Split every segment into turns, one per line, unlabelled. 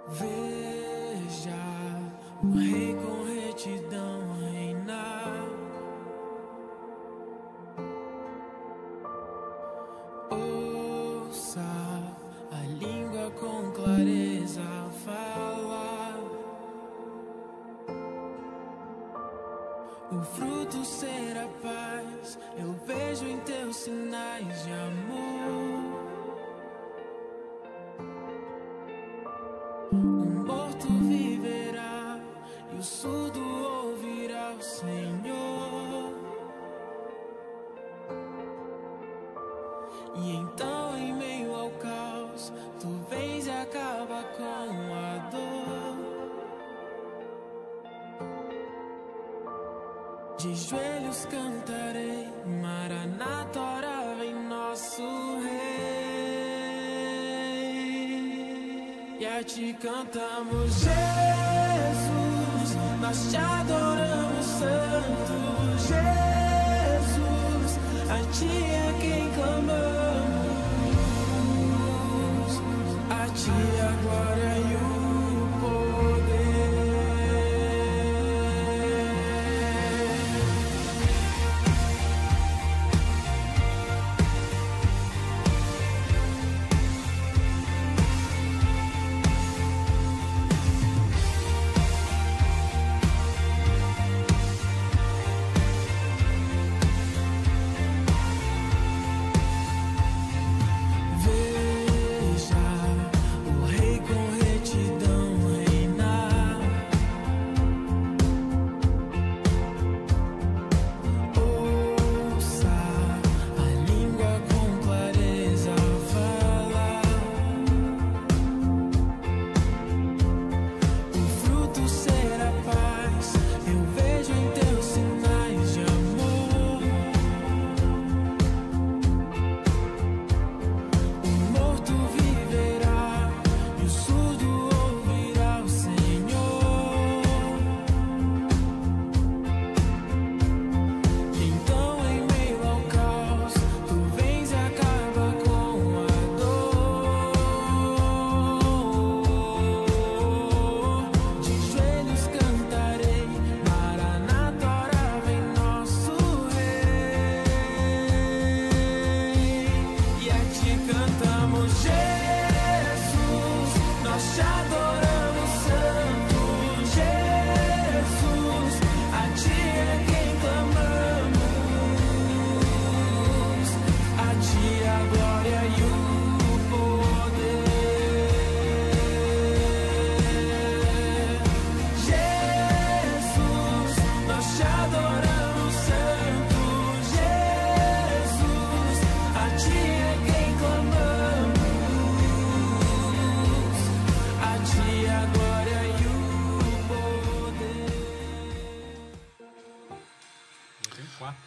Veja o rei com retidão reinar. Ouça a língua com clareza falar. O fruto será paz. Eu vejo em teus sinais de amor. O morto viverá e o surdo ouvirá o Senhor. E então, em meio ao caos, tu vens e acaba com a dor. De joelhos cantarei, Maranata, ora vem nosso Rei. E a ti cantamos, Jesus, nós te adoramos, Santo Jesus, a ti é quem clamamos, a ti a glória e o poder.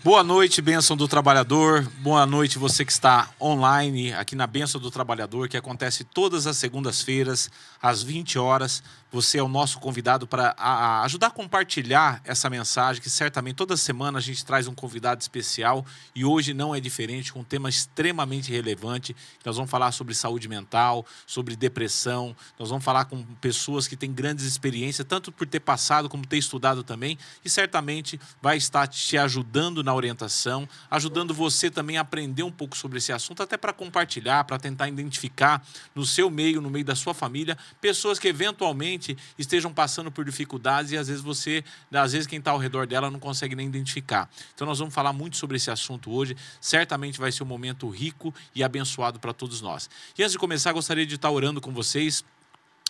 Boa noite, Bênção do Trabalhador. Boa noite você que está online aqui na Bênção do Trabalhador, que acontece todas as segundas-feiras, às 20 horas. Você é o nosso convidado para ajudar a compartilhar essa mensagem, que certamente toda semana a gente traz um convidado especial e hoje não é diferente, com um tema extremamente relevante. Nós vamos falar sobre saúde mental, sobre depressão, nós vamos falar com pessoas que têm grandes experiências, tanto por ter passado como ter estudado também, e certamente vai estar te ajudando na orientação, ajudando você também a aprender um pouco sobre esse assunto, até para compartilhar, para tentar identificar no seu meio, no meio da sua família, pessoas que eventualmente estejam passando por dificuldades e às vezes quem está ao redor dela não consegue nem identificar. Então nós vamos falar muito sobre esse assunto hoje, certamente vai ser um momento rico e abençoado para todos nós. E antes de começar, gostaria de estar orando com vocês,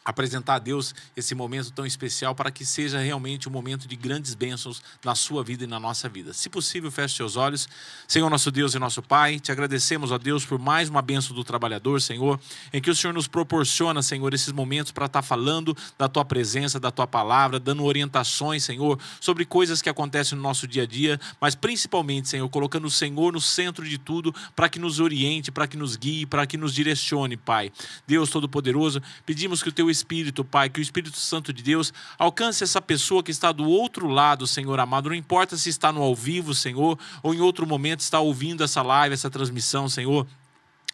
apresentar a Deus esse momento tão especial para que seja realmente um momento de grandes bênçãos na sua vida e na nossa vida. Se possível, feche seus olhos. Senhor, nosso Deus e nosso Pai, te agradecemos, ó Deus, por mais uma bênção do trabalhador, Senhor, em que o Senhor nos proporciona, Senhor, esses momentos para estar falando da Tua presença, da Tua palavra, dando orientações, Senhor, sobre coisas que acontecem no nosso dia a dia, mas principalmente, Senhor, colocando o Senhor no centro de tudo para que nos oriente, para que nos guie, para que nos direcione, Pai. Deus Todo-Poderoso, pedimos que o Teu Espírito, Pai, que o Espírito Santo de Deus alcance essa pessoa que está do outro lado, Senhor amado. Não importa se está no ao vivo, Senhor, ou em outro momento está ouvindo essa live, essa transmissão, Senhor.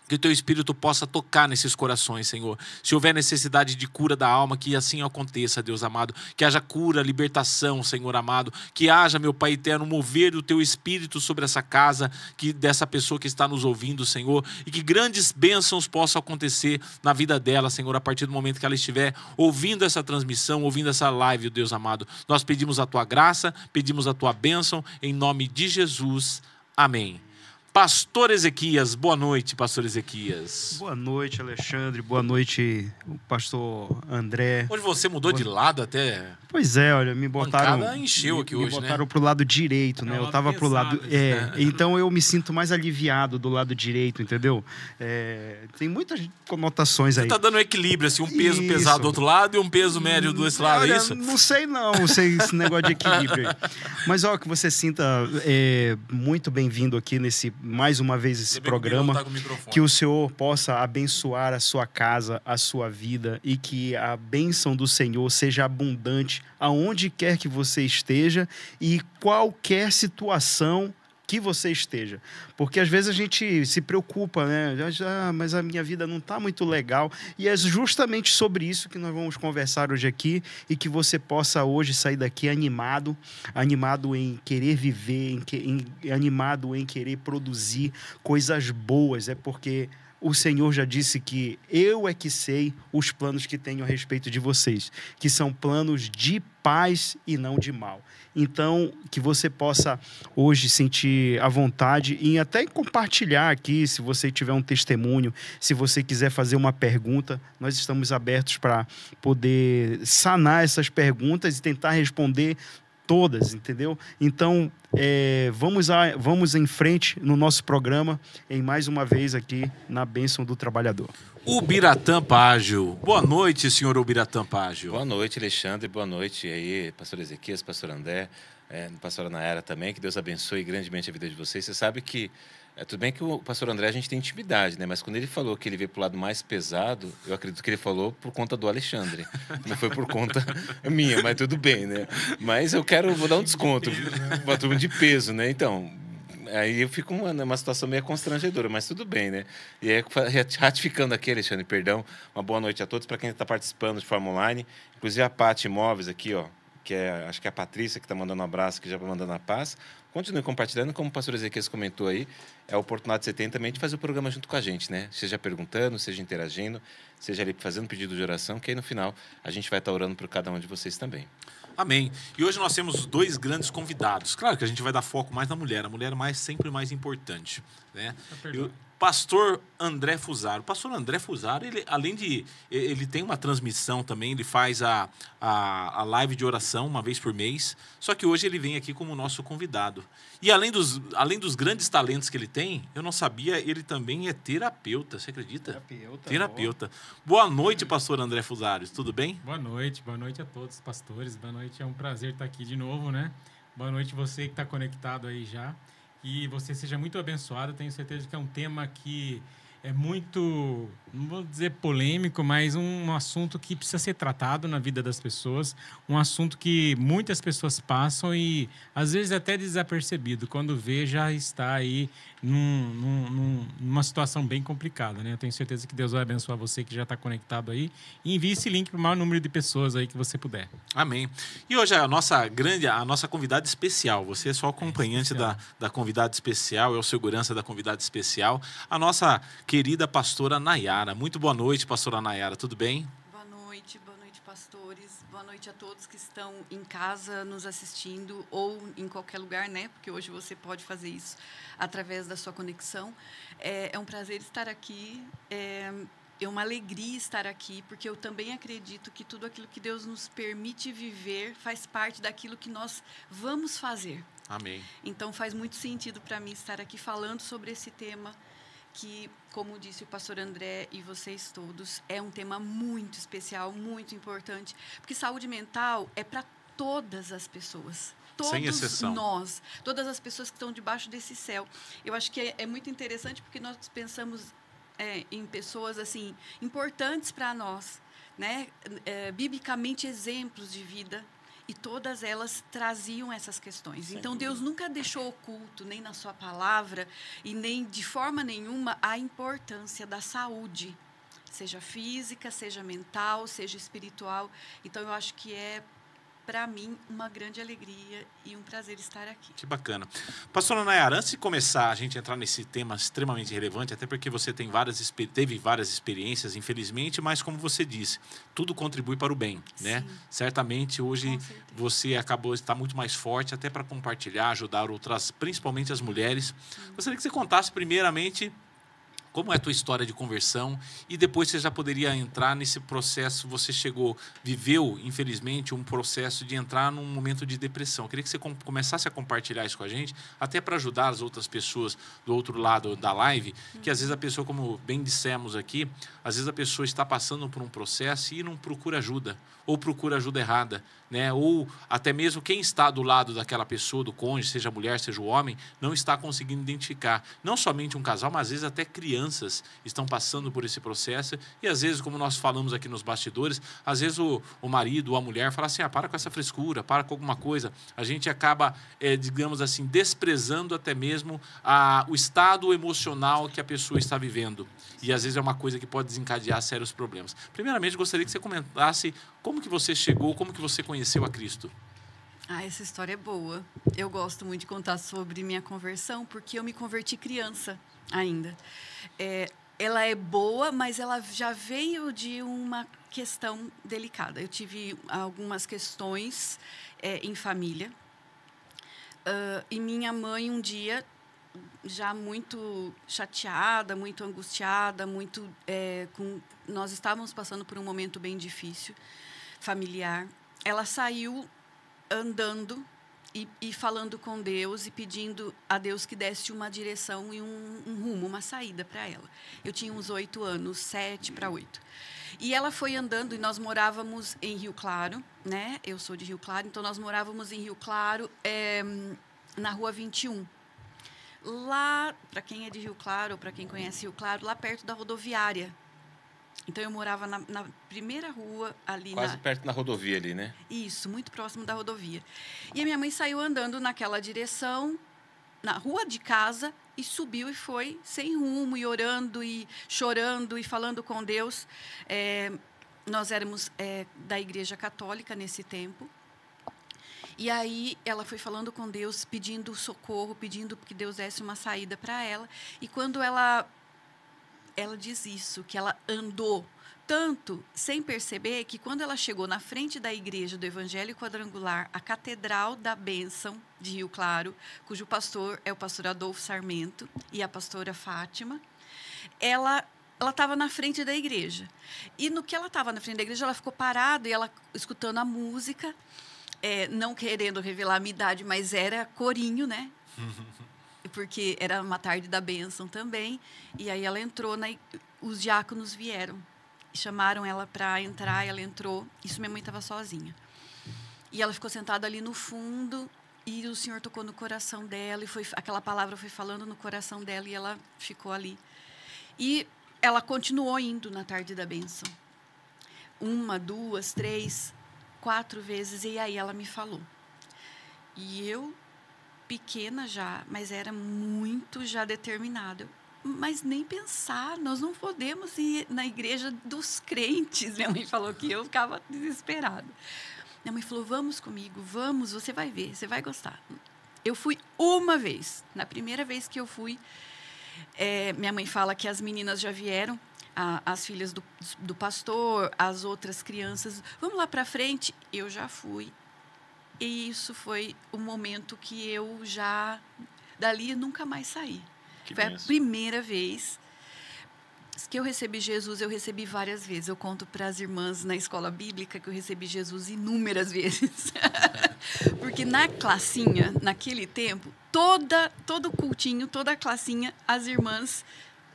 Que o Teu Espírito possa tocar nesses corações, Senhor. Se houver necessidade de cura da alma, que assim aconteça, Deus amado. Que haja cura, libertação, Senhor amado. Que haja, meu Pai eterno, mover do Teu Espírito sobre essa casa, dessa pessoa que está nos ouvindo, Senhor. E que grandes bênçãos possam acontecer na vida dela, Senhor, a partir do momento que ela estiver ouvindo essa transmissão, ouvindo essa live, Deus amado. Nós pedimos a Tua graça, pedimos a Tua bênção, em nome de Jesus. Amém. Pastor Ezequias, boa noite, Pastor Ezequias.
Boa noite, Alexandre. Boa noite, o pastor André.
Hoje você mudou de lado até...
Pois é, olha, me botaram...
Bancada encheu aqui hoje, né?
Me botaram pro lado direito, né? Eu tava pro lado... Então eu me sinto mais aliviado do lado direito, entendeu? Tem muitas conotações aí.
Você tá dando um equilíbrio, assim, um peso pesado do outro lado e um peso médio do outro lado, é isso?
Não sei esse negócio de equilíbrio aí. Mas, ó, que você sinta muito bem-vindo aqui mais uma vez esse programa, que o Senhor possa abençoar a sua casa, a sua vida, e que a bênção do Senhor seja abundante aonde quer que você esteja e qualquer situação que você esteja. Porque às vezes a gente se preocupa, né? Mas a minha vida não está muito legal. E é justamente sobre isso que nós vamos conversar hoje aqui, e que você possa hoje sair daqui animado em querer viver, animado em querer produzir coisas boas. É porque o Senhor já disse que eu é que sei os planos que tenho a respeito de vocês, que são planos de paz e não de mal. Então, que você possa hoje sentir a vontade e até compartilhar aqui, se você tiver um testemunho, se você quiser fazer uma pergunta, nós estamos abertos para poder sanar essas perguntas e tentar responder todas, entendeu? Então, vamos em frente no nosso programa, em mais uma vez aqui na Bênção do Trabalhador.
Ubiratã Págio. Boa noite, senhor Ubiratã Págio.
Boa noite, Alexandre. Boa noite aí, pastor Ezequias, pastor André, pastora Nayara também. Que Deus abençoe grandemente a vida de vocês. Você sabe que, tudo bem que o pastor André a gente tem intimidade, né? Mas quando ele falou que ele veio pro lado mais pesado, eu acredito que ele falou por conta do Alexandre. Não foi por conta minha, mas tudo bem, né? Mas vou dar um desconto para turma de peso, né? Então, aí eu fico numa situação meio constrangedora, mas tudo bem, né? E ratificando aqui, Alexandre, perdão, uma boa noite a todos, para quem está participando de forma online, inclusive a Paty Imóveis aqui, ó, acho que é a Patrícia que está mandando um abraço, que já está mandando a paz. Continue compartilhando, como o pastor Ezequias comentou aí, é a oportunidade que você tem também de fazer o programa junto com a gente, né? Seja perguntando, seja interagindo, seja ali fazendo pedido de oração, que aí no final a gente vai estar orando por cada um de vocês também.
Amém. E hoje nós temos dois grandes convidados. Claro que a gente vai dar foco mais na mulher. A mulher é sempre mais importante, né? Pastor André Fusaro. O pastor André Fusaro, ele, além de... Ele tem uma transmissão também, ele faz a live de oração uma vez por mês, só que hoje ele vem aqui como nosso convidado. E além dos grandes talentos que ele tem, eu não sabia, ele também é terapeuta, você acredita? Terapeuta. Boa noite, pastor André Fusaro, tudo bem?
Boa noite a todos os pastores, boa noite, é um prazer estar aqui de novo, né? Boa noite você que está conectado aí já. E você seja muito abençoado. Tenho certeza que é um tema que é muito, não vou dizer polêmico, mas um assunto que precisa ser tratado na vida das pessoas, um assunto que muitas pessoas passam e às vezes até desapercebido, quando vê já está aí numa situação bem complicada, né? Eu tenho certeza que Deus vai abençoar você que já está conectado aí, e envie esse link para o maior número de pessoas aí que você puder.
Amém. E hoje a nossa convidada especial, você é só acompanhante da convidada especial, é o segurança da convidada especial, a nossa querida pastora Nayara. Muito boa noite, pastora Nayara, tudo bem?
Boa noite, pastores. Boa noite a todos que estão em casa nos assistindo ou em qualquer lugar, né? Porque hoje você pode fazer isso através da sua conexão. É um prazer estar aqui. é uma alegria estar aqui, porque eu também acredito que tudo aquilo que Deus nos permite viver faz parte daquilo que nós vamos fazer.
Amém.
Então, faz muito sentido para mim estar aqui falando sobre esse tema, que, como disse o pastor André e vocês todos, é um tema muito especial, muito importante, porque saúde mental é para todas as pessoas.
Sem exceção.
Nós, todas as pessoas que estão debaixo desse céu. Eu acho que é muito interessante porque nós pensamos em pessoas assim importantes para nós, né? Biblicamente exemplos de vida, e todas elas traziam essas questões. Então, Deus nunca deixou oculto, nem na sua palavra, e nem de forma nenhuma, a importância da saúde, seja física, seja mental, seja espiritual. Então, eu acho que para mim, uma grande alegria e um prazer estar aqui.
Que bacana. Pastora Nayara, antes de começar a gente entrar nesse tema extremamente relevante, até porque você teve várias experiências, infelizmente, mas como você disse, tudo contribui para o bem, né?
Sim.
Certamente hoje você acabou de estar muito mais forte até para compartilhar, ajudar outras, principalmente as mulheres. Gostaria que você contasse primeiramente como é a tua história de conversão e depois você já poderia entrar nesse processo. Você viveu, infelizmente, um processo de entrar num momento de depressão. Eu queria que você começasse a compartilhar isso com a gente, até para ajudar as outras pessoas do outro lado da live, que às vezes a pessoa, como bem dissemos aqui, às vezes a pessoa está passando por um processo e não procura ajuda, ou procura ajuda errada, né? Ou até mesmo quem está do lado daquela pessoa, do cônjuge, seja mulher, seja o homem, não está conseguindo identificar. Não somente um casal, mas às vezes até crianças estão passando por esse processo e às vezes, como nós falamos aqui nos bastidores, às vezes o marido ou a mulher fala assim, para com essa frescura, para com alguma coisa. A gente acaba, digamos assim, desprezando até mesmo o estado emocional que a pessoa está vivendo. E às vezes é uma coisa que pode desencadear sérios problemas. Primeiramente, gostaria que você comentasse como que você chegou, como que você conheceu a Cristo.
Essa história é boa. Eu gosto muito de contar sobre minha conversão, porque eu me converti criança ainda. Ela é boa, mas ela já veio de uma questão delicada. Eu tive algumas questões em família. E minha mãe, um dia, já muito chateada, muito angustiada, nós estávamos passando por um momento bem difícil, familiar. Ela saiu andando e falando com Deus e pedindo a Deus que desse uma direção e um rumo, uma saída para ela. Eu tinha uns 8 anos, 7 para 8. E ela foi andando e nós morávamos em Rio Claro, né? Eu sou de Rio Claro, então nós morávamos em Rio Claro, na Rua 21. Lá, para quem é de Rio Claro, ou para quem conhece Rio Claro, lá perto da rodoviária. Então, eu morava na primeira rua ali.
Quase perto da rodovia ali, né?
Isso, muito próximo da rodovia. E a minha mãe saiu andando naquela direção, na rua de casa, e subiu e foi sem rumo, e orando, e chorando, e falando com Deus. Nós éramos da Igreja Católica nesse tempo. E aí, ela foi falando com Deus, pedindo socorro, pedindo que Deus desse uma saída para ela. E quando ela diz isso, que ela andou tanto sem perceber, que quando ela chegou na frente da igreja do Evangelho Quadrangular, a Catedral da Bênção de Rio Claro, cujo pastor é o pastor Adolfo Sarmento e a pastora Fátima, ela estava na frente da igreja. E no que ela estava na frente da igreja, ela ficou parada e ela escutando a música, não querendo revelar a minha idade, mas era corinho, né? Porque era uma tarde da bênção também. E aí ela entrou, os diáconos vieram. Chamaram ela para entrar, ela entrou. Isso, minha mãe estava sozinha. E ela ficou sentada ali no fundo, e o Senhor tocou no coração dela, e aquela palavra foi falando no coração dela, e ela ficou ali. E ela continuou indo na tarde da bênção. 1, 2, 3, 4 vezes, e aí ela me falou. E eu, pequena já, mas era muito já determinada. Mas nem pensar, nós não podemos ir na igreja dos crentes. Minha mãe falou que eu ficava desesperada. Minha mãe falou, vamos comigo, vamos, você vai ver, você vai gostar. Eu fui uma vez. Na primeira vez que eu fui, minha mãe fala que as meninas já vieram, as filhas do pastor, as outras crianças, vamos lá para frente. Eu já fui. E isso foi o momento que eu dali nunca mais saí. Foi a primeira vez que eu recebi Jesus, eu recebi várias vezes. Eu conto para as irmãs na escola bíblica que eu recebi Jesus inúmeras vezes. Porque na classinha, naquele tempo, todo cultinho, toda a classinha, as irmãs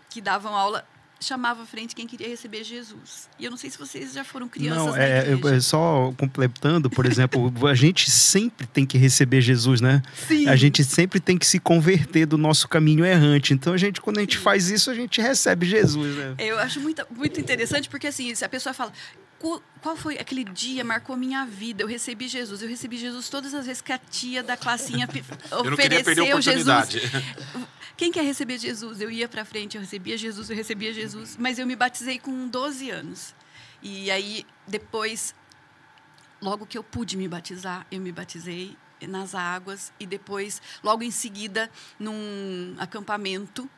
que davam aula chamava à frente quem queria receber Jesus. E eu não sei se vocês já foram crianças
Não,
na igreja.
só completando, por exemplo, a gente sempre tem que receber Jesus, né?
Sim.
A gente sempre tem que se converter do nosso caminho errante. Então, quando a gente faz isso, a gente recebe Jesus, né?
Eu acho muito, muito interessante, porque assim, se a pessoa fala, qual foi aquele dia, marcou minha vida, eu recebi Jesus todas as vezes que a tia da classinha
eu não queria perder a oportunidade.
Jesus. Quem quer receber Jesus? Eu ia para frente, eu recebia Jesus, mas eu me batizei com 12 anos. E aí, depois, logo que eu pude me batizar, eu me batizei nas águas. E depois, logo em seguida, num acampamento,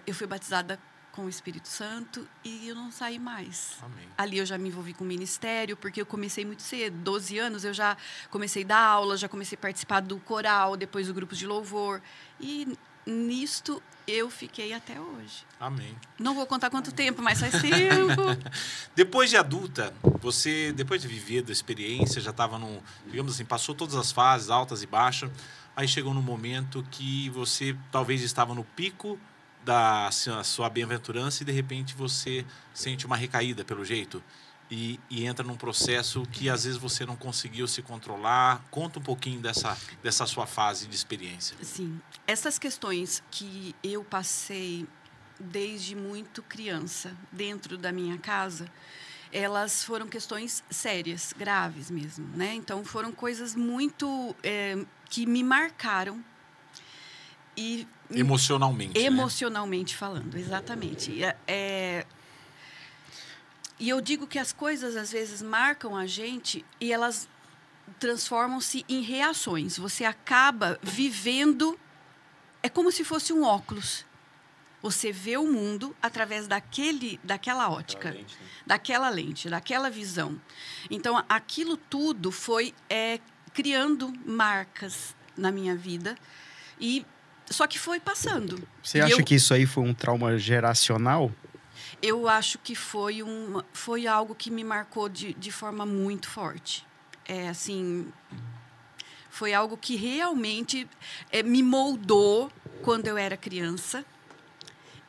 eu fui batizada com o Espírito Santo e eu não saí mais.
Amém.
Ali eu já me envolvi com o ministério, porque eu comecei muito cedo, 12 anos, eu já comecei a dar aula, já comecei a participar do coral, depois do grupo de louvor. E nisto eu fiquei até hoje.
Amém.
Não vou contar quanto tempo, mas faz tempo.
Depois de adulta, você, depois de viver da experiência, já estava digamos assim, passou todas as fases, altas e baixas, aí chegou no momento que você talvez estava no pico da sua bem-aventurança e de repente você sente uma recaída pelo jeito e entra num processo que às vezes você não conseguiu se controlar. Conta um pouquinho dessa sua fase de experiência.
Sim, essas questões que eu passei desde muito criança dentro da minha casa, elas foram questões sérias, graves mesmo, né? Então foram coisas muito que me marcaram. E emocionalmente,
né?
Falando, exatamente. E eu digo que as coisas, às vezes, marcam a gente e elas transformam-se em reações. Você acaba vivendo... É como se fosse um óculos. Você vê o mundo através daquela ótica, daquela lente, daquela visão. Então, aquilo tudo foi criando marcas na minha vida só que foi passando.
Você acha que isso aí foi um trauma geracional?
Eu acho que foi algo que me marcou de forma muito forte. Foi algo que realmente me moldou quando eu era criança.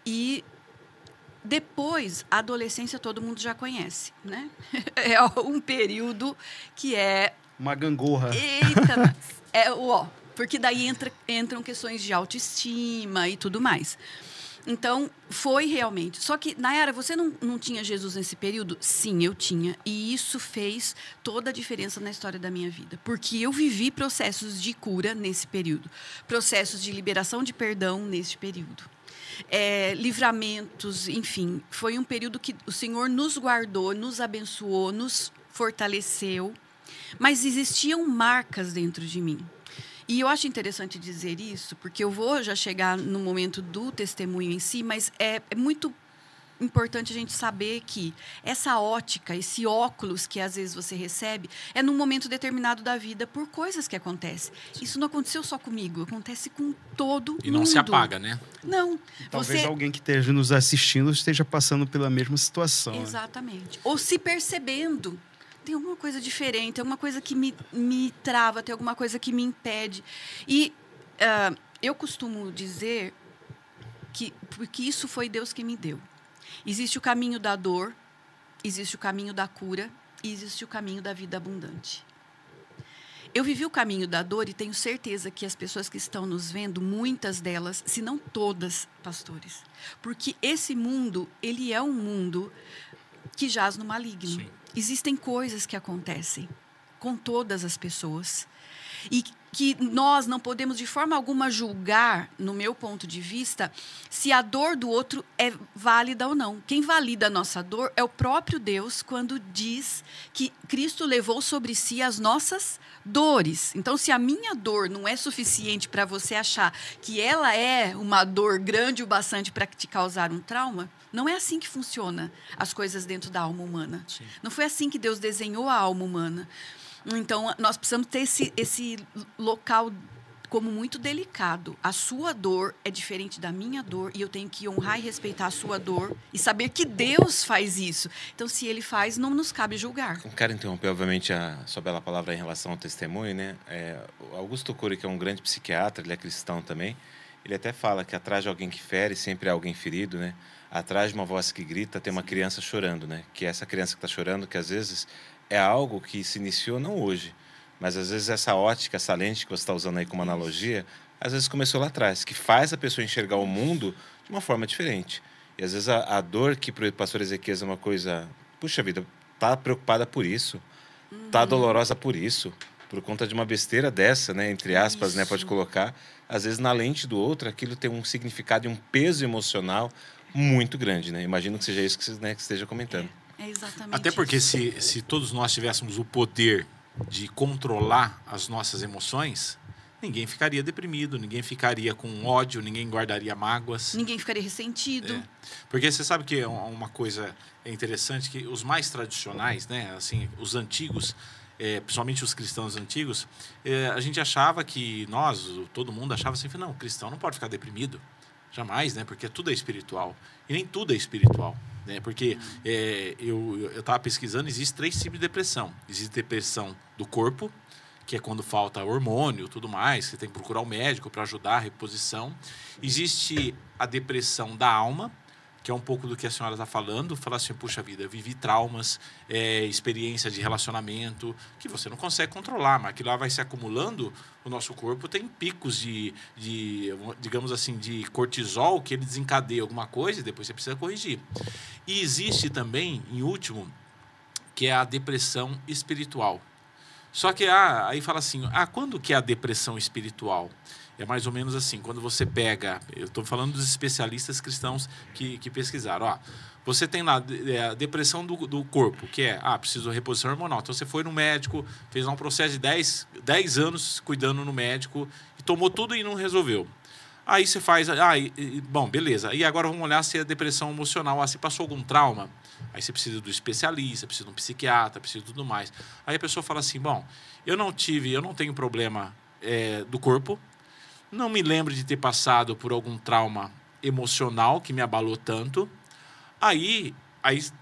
E depois, a adolescência todo mundo já conhece, né? É um período que é...
uma gangorra.
Eita! Porque daí entram questões de autoestima e tudo mais. Então, foi realmente. Só que, Nayara, você não tinha Jesus nesse período? Sim, eu tinha. E isso fez toda a diferença na história da minha vida. Porque eu vivi processos de cura nesse período. Processos de liberação de perdão nesse período. Livramentos, enfim. Foi um período que o Senhor nos guardou, nos abençoou, nos fortaleceu. Mas existiam marcas dentro de mim. E eu acho interessante dizer isso, porque eu vou já chegar no momento do testemunho em si, mas é muito importante a gente saber que essa ótica, esse óculos que às vezes você recebe, é num momento determinado da vida por coisas que acontecem. Isso não aconteceu só comigo, acontece com todo mundo.
E não se apaga, né?
Não.
Talvez alguém que esteja nos assistindo esteja passando pela mesma situação.
Exatamente. Né? Ou se percebendo. Tem alguma coisa diferente, tem alguma coisa que me trava, tem alguma coisa que me impede. E eu costumo dizer porque isso foi Deus que me deu. Existe o caminho da dor, existe o caminho da cura e existe o caminho da vida abundante. Eu vivi o caminho da dor e tenho certeza que as pessoas que estão nos vendo, muitas delas, se não todas, pastores. Porque esse mundo, ele é um mundo que jaz no maligno. Sim. Existem coisas que acontecem com todas as pessoas e que nós não podemos de forma alguma julgar, no meu ponto de vista, se a dor do outro é válida ou não. Quem valida a nossa dor é o próprio Deus quando diz que Cristo levou sobre si as nossas dores. Então, se a minha dor não é suficiente para você achar que ela é uma dor grande o bastante para te causar um trauma, não é assim que funciona as coisas dentro da alma humana. Sim. Não foi assim que Deus desenhou a alma humana. Então, nós precisamos ter esse local como muito delicado. A sua dor é diferente da minha dor e eu tenho que honrar e respeitar a sua dor e saber que Deus faz isso. Então, se Ele faz, não nos cabe julgar.
Não quero interromper, obviamente, a sua bela palavra em relação ao testemunho, né? O Augusto Cury, que é um grande psiquiatra, ele é cristão também, ele até fala que atrás de alguém que fere, sempre há alguém ferido, né? Atrás de uma voz que grita, tem uma criança chorando, né? Que essa criança que está chorando, que às vezes é algo que se iniciou não hoje, mas às vezes essa ótica, essa lente que você está usando aí como analogia, às vezes começou lá atrás, que faz a pessoa enxergar o mundo de uma forma diferente. E às vezes a dor que para o pastor Ezequias é uma coisa, puxa vida, tá preocupada por isso, tá dolorosa por isso, por conta de uma besteira dessa, né, entre aspas, né, pode colocar, às vezes na lente do outro aquilo tem um significado e um peso emocional muito grande, né? Imagino que seja isso que você, né, que esteja comentando.
É exatamente.
Até porque
isso.
se todos nós tivéssemos o poder de controlar as nossas emoções, ninguém ficaria deprimido, ninguém ficaria com ódio, ninguém guardaria mágoas.
Ninguém ficaria ressentido.
É. Porque você sabe que uma coisa interessante, que os mais tradicionais, né, assim, os antigos, principalmente os cristãos antigos, a gente achava que todo mundo achava assim, não, o cristão não pode ficar deprimido. Jamais, né? Porque tudo é espiritual. E nem tudo é espiritual. Né? Porque eu estava pesquisando, existe 3 tipos de depressão. Existe depressão do corpo, que é quando falta hormônio e tudo mais, você tem que procurar um médico para ajudar a reposição. Existe a depressão da alma, que é um pouco do que a senhora está falando, falar assim, puxa vida, eu vivi traumas, experiência de relacionamento, que você não consegue controlar, mas aquilo lá vai se acumulando, o nosso corpo tem picos de digamos assim, de cortisol, que ele desencadeia alguma coisa e depois você precisa corrigir. E existe também, em último, que é a depressão espiritual. Só que aí fala assim, quando que é a depressão espiritual? É mais ou menos assim, quando você pega... Eu estou falando dos especialistas cristãos que pesquisaram. Você tem lá a depressão do corpo, que é, preciso de reposição hormonal. Então, você foi no médico, fez lá um processo de 10 anos cuidando no médico, e tomou tudo e não resolveu. Aí você faz... bom, beleza. E agora vamos olhar se é depressão emocional. Se passou algum trauma, aí você precisa do especialista, precisa de um psiquiatra, precisa de tudo mais. Aí a pessoa fala assim, bom, eu não tenho problema do corpo, não me lembro de ter passado por algum trauma emocional que me abalou tanto. Aí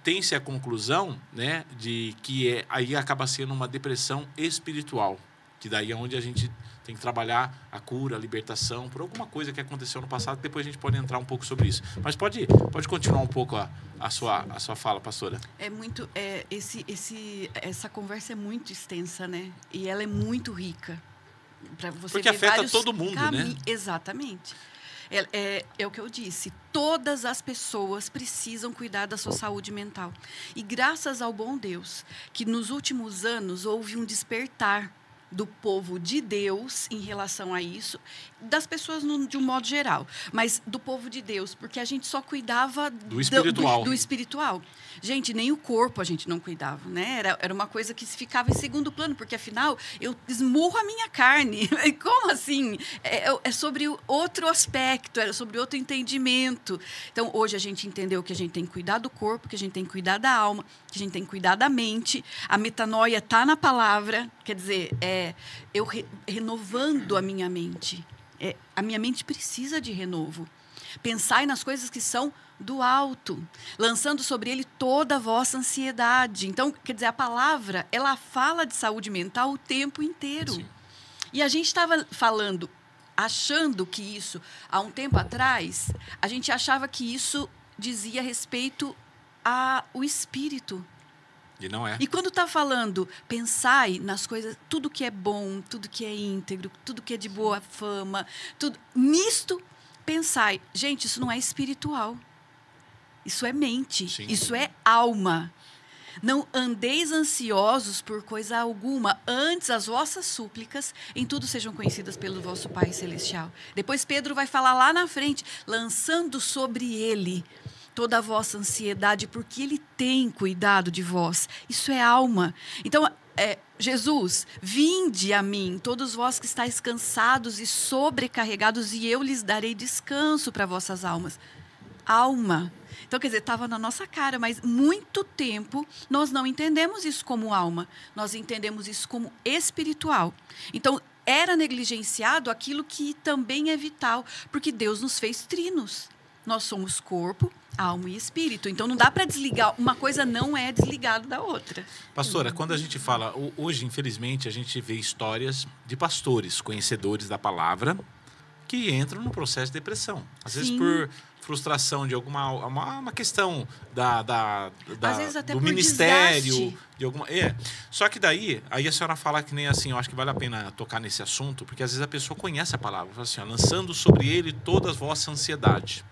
tem-se a conclusão, né, de que aí acaba sendo uma depressão espiritual, que daí é onde a gente tem que trabalhar a cura, a libertação, por alguma coisa que aconteceu no passado, depois a gente pode entrar um pouco sobre isso. Mas pode continuar um pouco a sua fala, pastora.
É muito... essa conversa é muito extensa, né? E ela é muito rica.
Porque afeta todo mundo, né?
Exatamente. É o que eu disse. Todas as pessoas precisam cuidar da sua saúde mental. E graças ao bom Deus, que nos últimos anos houve um despertar do povo de Deus em relação a isso, das pessoas de um modo geral, mas do povo de Deus, porque a gente só cuidava
do espiritual.
Do espiritual. Gente, nem o corpo a gente não cuidava, né? Era uma coisa que ficava em segundo plano, porque afinal eu esmurro a minha carne. Como assim? É sobre outro aspecto, era sobre outro entendimento. Então, hoje a gente entendeu que a gente tem que cuidar do corpo, que a gente tem que cuidar da alma, que a gente tem que cuidar da mente. A metanoia está na palavra, quer dizer, eu renovando a minha mente. A minha mente precisa de renovo. Pensai nas coisas que são do alto, lançando sobre ele toda a vossa ansiedade. Então, quer dizer, a palavra, ela fala de saúde mental o tempo inteiro. Sim. E a gente estava falando, achando que isso, há um tempo atrás, a gente achava que isso dizia respeito ao espírito.
E não é.
E quando está falando, pensai nas coisas, tudo que é bom, tudo que é íntegro, tudo que é de boa fama, tudo nisto, pensai. Gente, isso não é espiritual. Isso é mente. Sim. Isso é alma. Não andeis ansiosos por coisa alguma. Antes, as vossas súplicas em tudo sejam conhecidas pelo vosso Pai Celestial. Depois Pedro vai falar lá na frente, lançando sobre ele toda a vossa ansiedade, porque ele tem cuidado de vós. Isso é alma. Então, Jesus, vinde a mim, todos vós que estáis cansados e sobrecarregados, e eu lhes darei descanso para vossas almas. Alma. Então, quer dizer, estava na nossa cara, mas muito tempo nós não entendemos isso como alma. Nós entendemos isso como espiritual. Então, era negligenciado aquilo que também é vital, porque Deus nos fez trinos. Nós somos corpo, alma e espírito. Então, não dá para desligar. Uma coisa não é desligada da outra.
Pastora, quando a gente fala... Hoje, infelizmente, a gente vê histórias de pastores, conhecedores da palavra, que entram no processo de depressão. Às vezes, por frustração de uma questão
às vezes até
do
por
ministério.
desgaste.
De alguma, Só que daí, aí a senhora fala que nem assim, eu acho que vale a pena tocar nesse assunto, porque às vezes a pessoa conhece a palavra. Fala assim, lançando sobre ele toda a vossa ansiedade.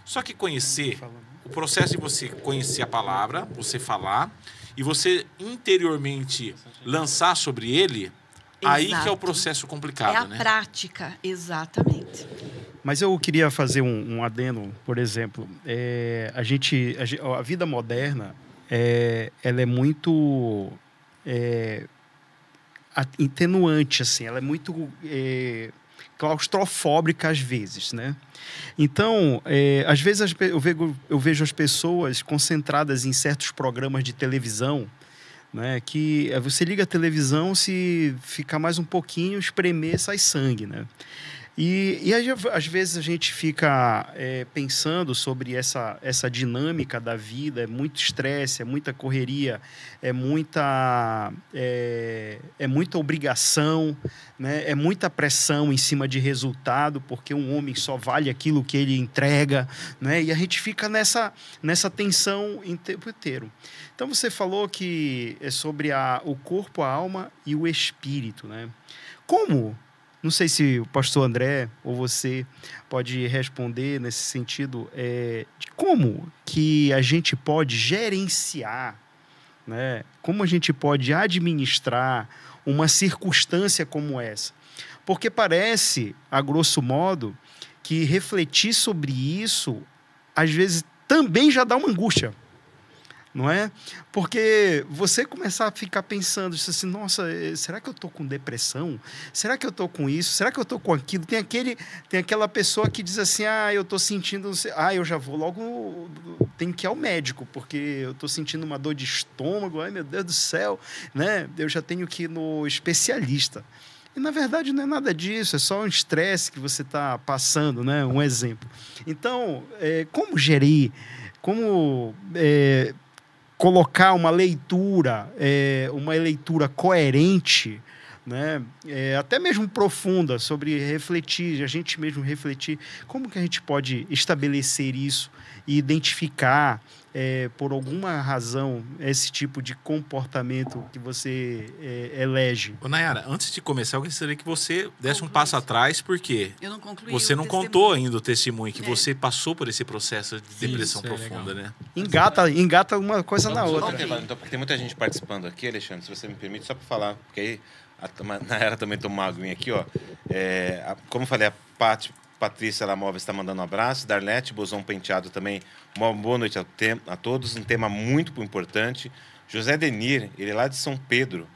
Só que conhecer, o processo de você conhecer a palavra, você falar, e você interiormente lançar sobre ele, aí que é o processo complicado,
né? Prática, exatamente.
Mas eu queria fazer um adendo, por exemplo. A vida moderna, ela é muito atenuante, assim. Ela é muito claustrofóbica às vezes, né? Então, às vezes eu vejo as pessoas concentradas em certos programas de televisão, né, que você liga a televisão, se ficar mais um pouquinho, espremer, sai sangue, né? E aí, às vezes a gente fica pensando sobre essa dinâmica da vida, é muito estresse, é muita correria, é muita obrigação, né? É muita pressão em cima de resultado, porque um homem só vale aquilo que ele entrega, né? E a gente fica nessa tensão o tempo inteiro. Então você falou que é sobre o corpo, a alma e o espírito, né? Como? Não sei se o pastor André ou você pode responder nesse sentido, de como que a gente pode gerenciar, né? Como a gente pode administrar uma circunstância como essa. Porque parece, a grosso modo, que refletir sobre isso, às vezes, também já dá uma angústia. Não é? Porque você começar a ficar pensando assim, nossa, será que eu estou com depressão? Será que eu estou com isso? Será que eu estou com aquilo? Tem aquela pessoa que diz assim, eu estou sentindo... eu já vou logo... Tenho que ir ao médico, porque eu estou sentindo uma dor de estômago. Ai, meu Deus do céu, né? Eu já tenho que ir no especialista. E, na verdade, não é nada disso, é só um estresse que você está passando, né? Um exemplo. Então, como gerir? Como... colocar uma leitura coerente, né? Até mesmo profunda, sobre refletir, a gente mesmo refletir, como que a gente pode estabelecer isso e identificar, por alguma razão, esse tipo de comportamento que você elege.
Ô, Nayara, antes de começar, eu gostaria que você desse um passo atrás, porque
eu não concluí
você não contou ainda o testemunho, que você passou por esse processo de depressão profunda, né?
Engata uma coisa na outra.
Então, porque tem muita gente participando aqui, Alexandre, se você me permite, só para falar, porque aí a Nayara também tomou uma aguinha aqui, ó. Como eu falei, a Patrícia Lamóvel está mandando um abraço. Darlete Bozão Penteado também. Uma boa noite a todos. Um tema muito importante. José Denir, ele é lá de São Pedro,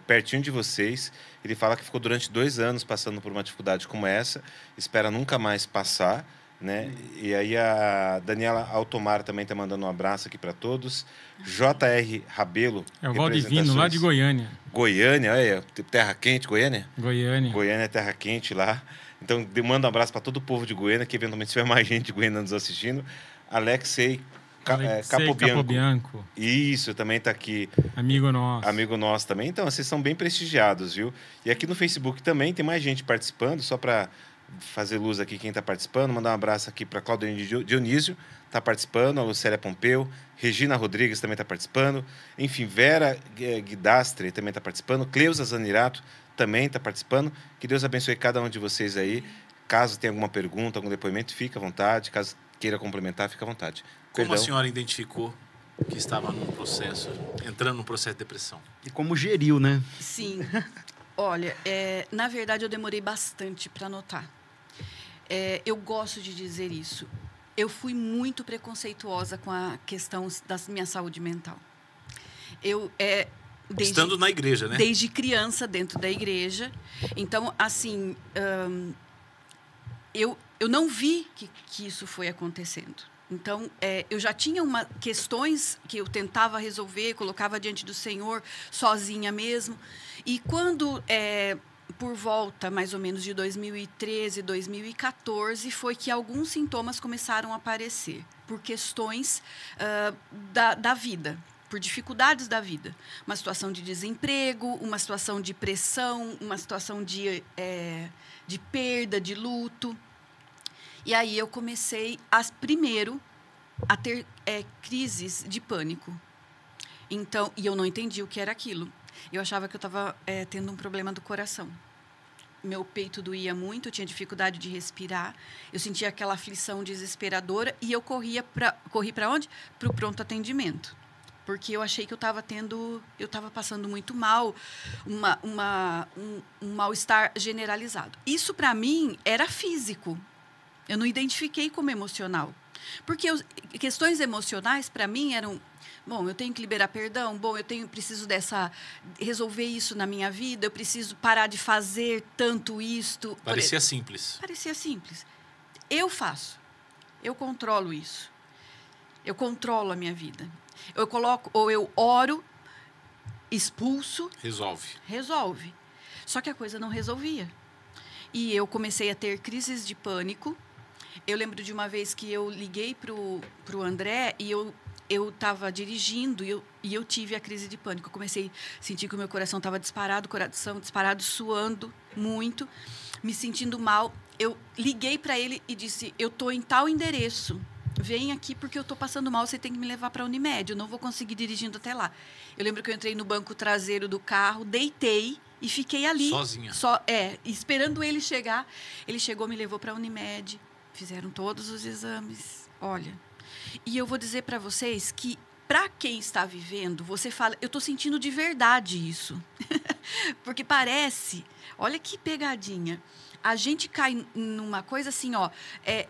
pertinho de vocês. Ele fala que ficou durante 2 anos passando por uma dificuldade como essa. Espera nunca mais passar, né? E aí a Daniela Altomar também está mandando um abraço aqui para todos. J.R. Rabelo.
É o Valdivino, lá de Goiânia.
Goiânia, terra quente, Goiânia?
Goiânia.
Goiânia é terra quente lá. Então, manda um abraço para todo o povo de Goiânia, que eventualmente tiver mais gente de Goiânia nos assistindo. Alexei Capobianco. Isso, também está aqui.
Amigo nosso.
Amigo nosso também. Então, vocês são bem prestigiados, viu? E aqui no Facebook também tem mais gente participando, só para fazer luz aqui quem está participando. Mandar um abraço aqui para Claudine Dionísio, está participando. A Lucélia Pompeu. Regina Rodrigues também está participando. Enfim, Vera Guidastre também está participando. Cleusa Zanirato também está participando. Que Deus abençoe cada um de vocês aí. Caso tenha alguma pergunta, algum depoimento, fica à vontade. Caso queira complementar, fica à vontade.
Como a senhora identificou que estava entrando num processo de depressão?
E como geriu, né?
Sim. Olha, na verdade, eu demorei bastante para notar. Eu gosto de dizer isso. Eu fui muito preconceituosa com a questão da minha saúde mental.
Estando na igreja, né?
Desde criança, dentro da igreja. Então, assim, eu não vi que isso foi acontecendo. Então, eu já tinha questões que eu tentava resolver, colocava diante do Senhor, sozinha mesmo. E quando por volta, mais ou menos, de 2013, 2014, foi que alguns sintomas começaram a aparecer por questões da vida, por dificuldades da vida. Uma situação de desemprego, uma situação de pressão, uma situação de perda, de luto. E aí eu comecei, primeiro, a ter crises de pânico. Então, e eu não entendi o que era aquilo. Eu achava que eu estava tendo um problema do coração. Meu peito doía muito, eu tinha dificuldade de respirar. Eu sentia aquela aflição desesperadora e eu corri para onde? Para o pronto atendimento. Porque eu achei que eu estava passando muito mal, um mal-estar generalizado. Isso, para mim, era físico. Eu não identifiquei como emocional. Porque questões emocionais, para mim, eram... Bom, eu tenho que liberar perdão. Bom, preciso resolver isso na minha vida. Eu preciso parar de fazer tanto isto.
Parecia simples.
Parecia simples. Eu faço. Eu controlo isso. Eu controlo a minha vida. Eu oro, expulso. Resolve. Só que a coisa não resolvia. E eu comecei a ter crises de pânico. Eu lembro de uma vez que eu liguei pro André e eu estava dirigindo e eu tive a crise de pânico. Eu comecei a sentir que o meu coração estava disparado, suando muito, me sentindo mal. Eu liguei para ele e disse, eu estou em tal endereço. Vem aqui porque eu estou passando mal, você tem que me levar para a Unimed, eu não vou conseguir dirigindo até lá. Eu lembro que eu entrei no banco traseiro do carro, deitei e fiquei ali.
Sozinha?
Esperando ele chegar. Ele chegou, me levou para a Unimed, fizeram todos os exames. Olha, e eu vou dizer para vocês que, para quem está vivendo, você fala, eu estou sentindo de verdade isso. Porque parece, olha que pegadinha. A gente cai numa coisa assim,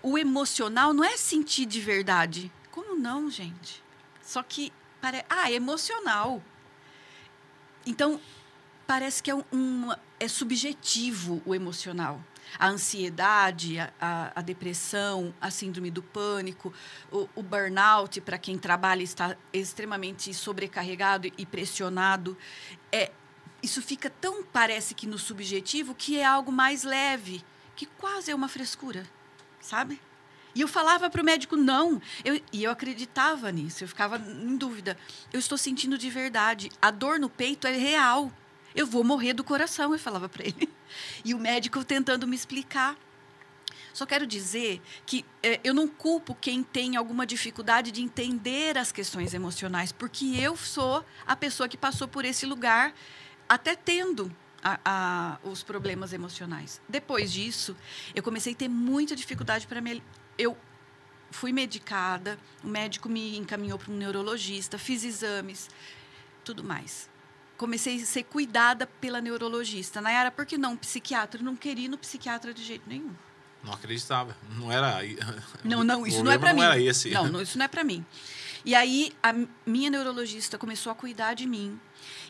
o emocional não é sentir de verdade. Como não, gente? Só que, é emocional. Então, parece que é subjetivo o emocional. A ansiedade, a depressão, a síndrome do pânico, o burnout, para quem trabalha, está extremamente sobrecarregado e pressionado. Isso fica tão, parece que no subjetivo, que é algo mais leve, que quase é uma frescura, sabe? E eu falava para o médico, não. E eu acreditava nisso, eu ficava em dúvida. Eu estou sentindo de verdade. A dor no peito é real. Eu vou morrer do coração, eu falava para ele. E o médico tentando me explicar. Só quero dizer que eu não culpo quem tem alguma dificuldade de entender as questões emocionais, porque eu sou a pessoa que passou por esse lugar, até tendo os problemas emocionais. Depois disso, eu comecei a ter muita dificuldade para me... Eu fui medicada, o médico me encaminhou para um neurologista, fiz exames, tudo mais. Comecei a ser cuidada pela neurologista. Nayara, por que não psiquiatra? Eu não queria ir no psiquiatra de jeito nenhum.
Não acreditava. Não era...
Não, isso não é para mim.
Não era esse.
Não, isso não é para mim. E aí, a minha neurologista começou a cuidar de mim.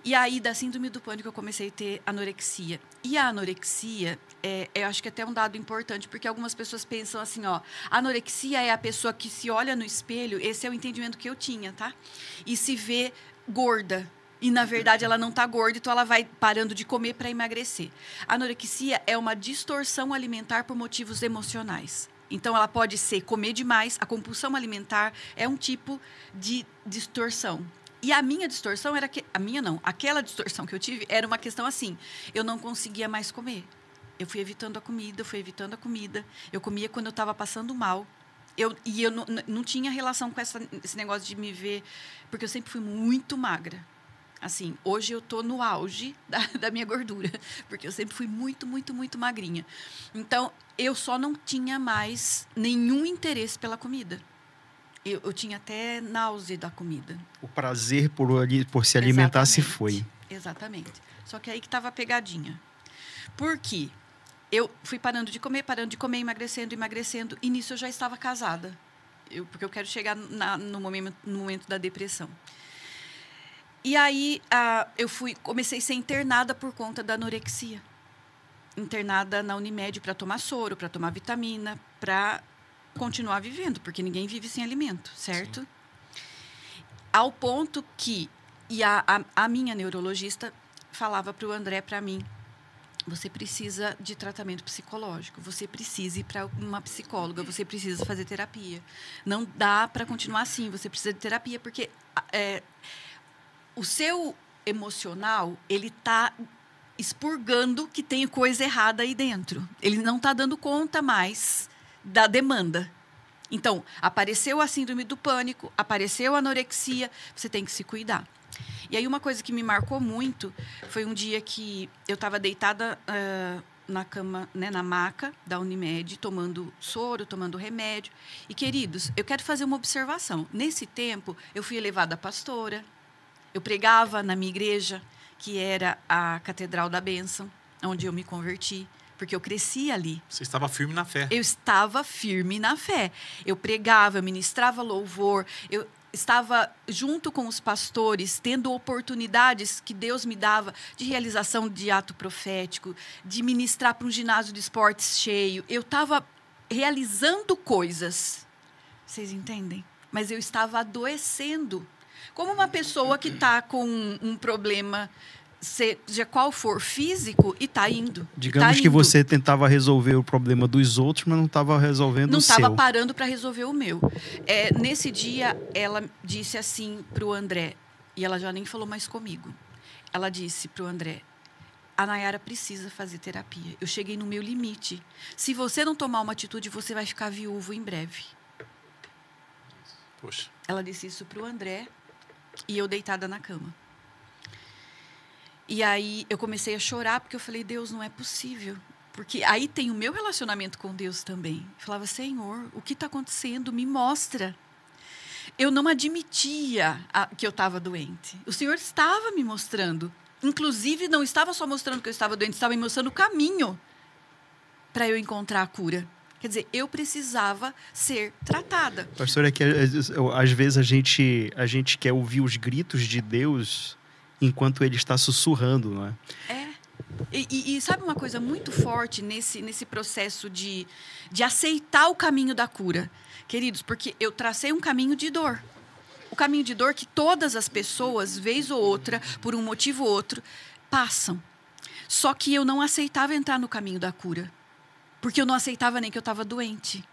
E aí, da síndrome do pânico, eu comecei a ter anorexia. E a anorexia, eu acho que até é um dado importante, porque algumas pessoas pensam assim, a anorexia é a pessoa que se olha no espelho, esse é o entendimento que eu tinha, tá? E se vê gorda. E, na verdade, ela não está gorda, então ela vai parando de comer para emagrecer. A anorexia é uma distorção alimentar por motivos emocionais. Então, ela pode ser comer demais. A compulsão alimentar é um tipo de distorção. E a minha distorção era... aquela distorção que eu tive era uma questão assim. Eu não conseguia mais comer. Eu fui evitando a comida. Eu comia quando eu estava passando mal. Eu não tinha relação com esse negócio de me ver... Porque eu sempre fui muito magra. Assim, hoje eu estou no auge da minha gordura, porque eu sempre fui muito, muito, muito magrinha. Então, eu só não tinha mais nenhum interesse pela comida. Eu tinha até náusea da comida.
O prazer por se alimentar se foi.
Exatamente. Só que aí que estava a pegadinha. Por quê? Eu fui parando de comer, emagrecendo, e nisso eu já estava casada. Porque eu quero chegar no momento da depressão. E aí, comecei a ser internada por conta da anorexia. Internada na Unimed para tomar soro, para tomar vitamina, para continuar vivendo, porque ninguém vive sem alimento, certo? Sim. Ao ponto que a minha neurologista falava para o André, para mim, você precisa de tratamento psicológico, você precisa ir para uma psicóloga, você precisa fazer terapia. Não dá para continuar assim, você precisa de terapia, porque o seu emocional, ele está expurgando que tem coisa errada aí dentro. Ele não está dando conta mais da demanda. Então, apareceu a síndrome do pânico, apareceu a anorexia, você tem que se cuidar. E aí uma coisa que me marcou muito foi um dia que eu estava deitada na cama, né, na maca da Unimed, tomando soro, tomando remédio. E, queridos, eu quero fazer uma observação. Nesse tempo, eu fui elevada a pastora, eu pregava na minha igreja, que era a Catedral da Bênção, onde eu me converti, porque eu cresci ali.
Você estava firme na fé.
Eu estava firme na fé. Eu pregava, eu ministrava louvor, eu estava junto com os pastores, tendo oportunidades que Deus me dava de realização de ato profético, de ministrar para um ginásio de esportes cheio. Eu estava realizando coisas. Vocês entendem? Mas eu estava adoecendo. Como uma pessoa que está com um problema, seja qual for, físico, e está indo.
Digamos que você tentava resolver o problema dos outros, mas não estava resolvendo o seu.
Não estava parando para resolver o meu. Nesse dia, ela disse assim para o André, e ela já nem falou mais comigo. Ela disse para o André, a Nayara precisa fazer terapia. Eu cheguei no meu limite. Se você não tomar uma atitude, você vai ficar viúvo em breve.
Poxa.
Ela disse isso para o André, e eu deitada na cama. E aí eu comecei a chorar, porque eu falei, Deus, não é possível. Porque aí tem o meu relacionamento com Deus também. Eu falava, Senhor, o que está acontecendo? Me mostra. Eu não admitia que eu estava doente. O Senhor estava me mostrando. Inclusive, não estava só mostrando que eu estava doente, estava me mostrando o caminho para eu encontrar a cura. Quer dizer, eu precisava ser tratada.
Pastor, é que às vezes a gente quer ouvir os gritos de Deus enquanto ele está sussurrando, não é?
E sabe uma coisa muito forte nesse processo de aceitar o caminho da cura? Queridos, porque eu tracei um caminho de dor. O caminho de dor que todas as pessoas, vez ou outra, por um motivo ou outro, passam. Só que eu não aceitava entrar no caminho da cura. Porque eu não aceitava nem que eu estava doente.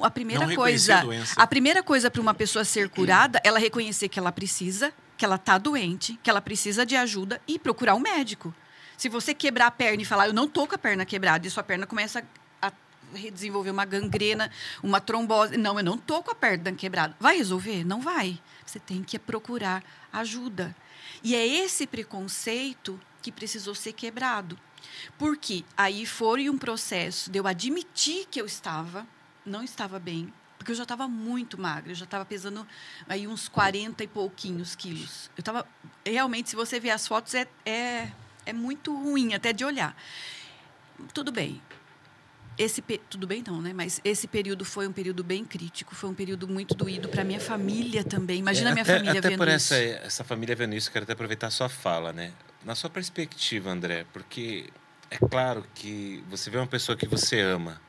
A primeira coisa para uma pessoa ser curada, ela reconhecer que ela precisa, que ela está doente, que ela precisa de ajuda e procurar um médico. Se você quebrar a perna e falar, eu não estou com a perna quebrada, e sua perna começa a desenvolver uma gangrena, uma trombose. Não, eu não estou com a perna quebrada. Vai resolver? Não vai. Você tem que procurar ajuda. E é esse preconceito que precisou ser quebrado. Porque aí foi um processo de eu admitir que eu não estava bem, porque eu já estava muito magra, eu já estava pesando aí uns 40 e pouquinhos quilos. Eu estava, realmente, se você ver as fotos, é muito ruim até de olhar. Tudo bem. Tudo bem não, né? Mas esse período foi um período bem crítico, foi um período muito doído para minha família também. Imagina a minha família vendo isso.
Até por essa família vendo isso, quero até aproveitar a sua fala, né? Na sua perspectiva, André, porque é claro que você vê uma pessoa que você ama,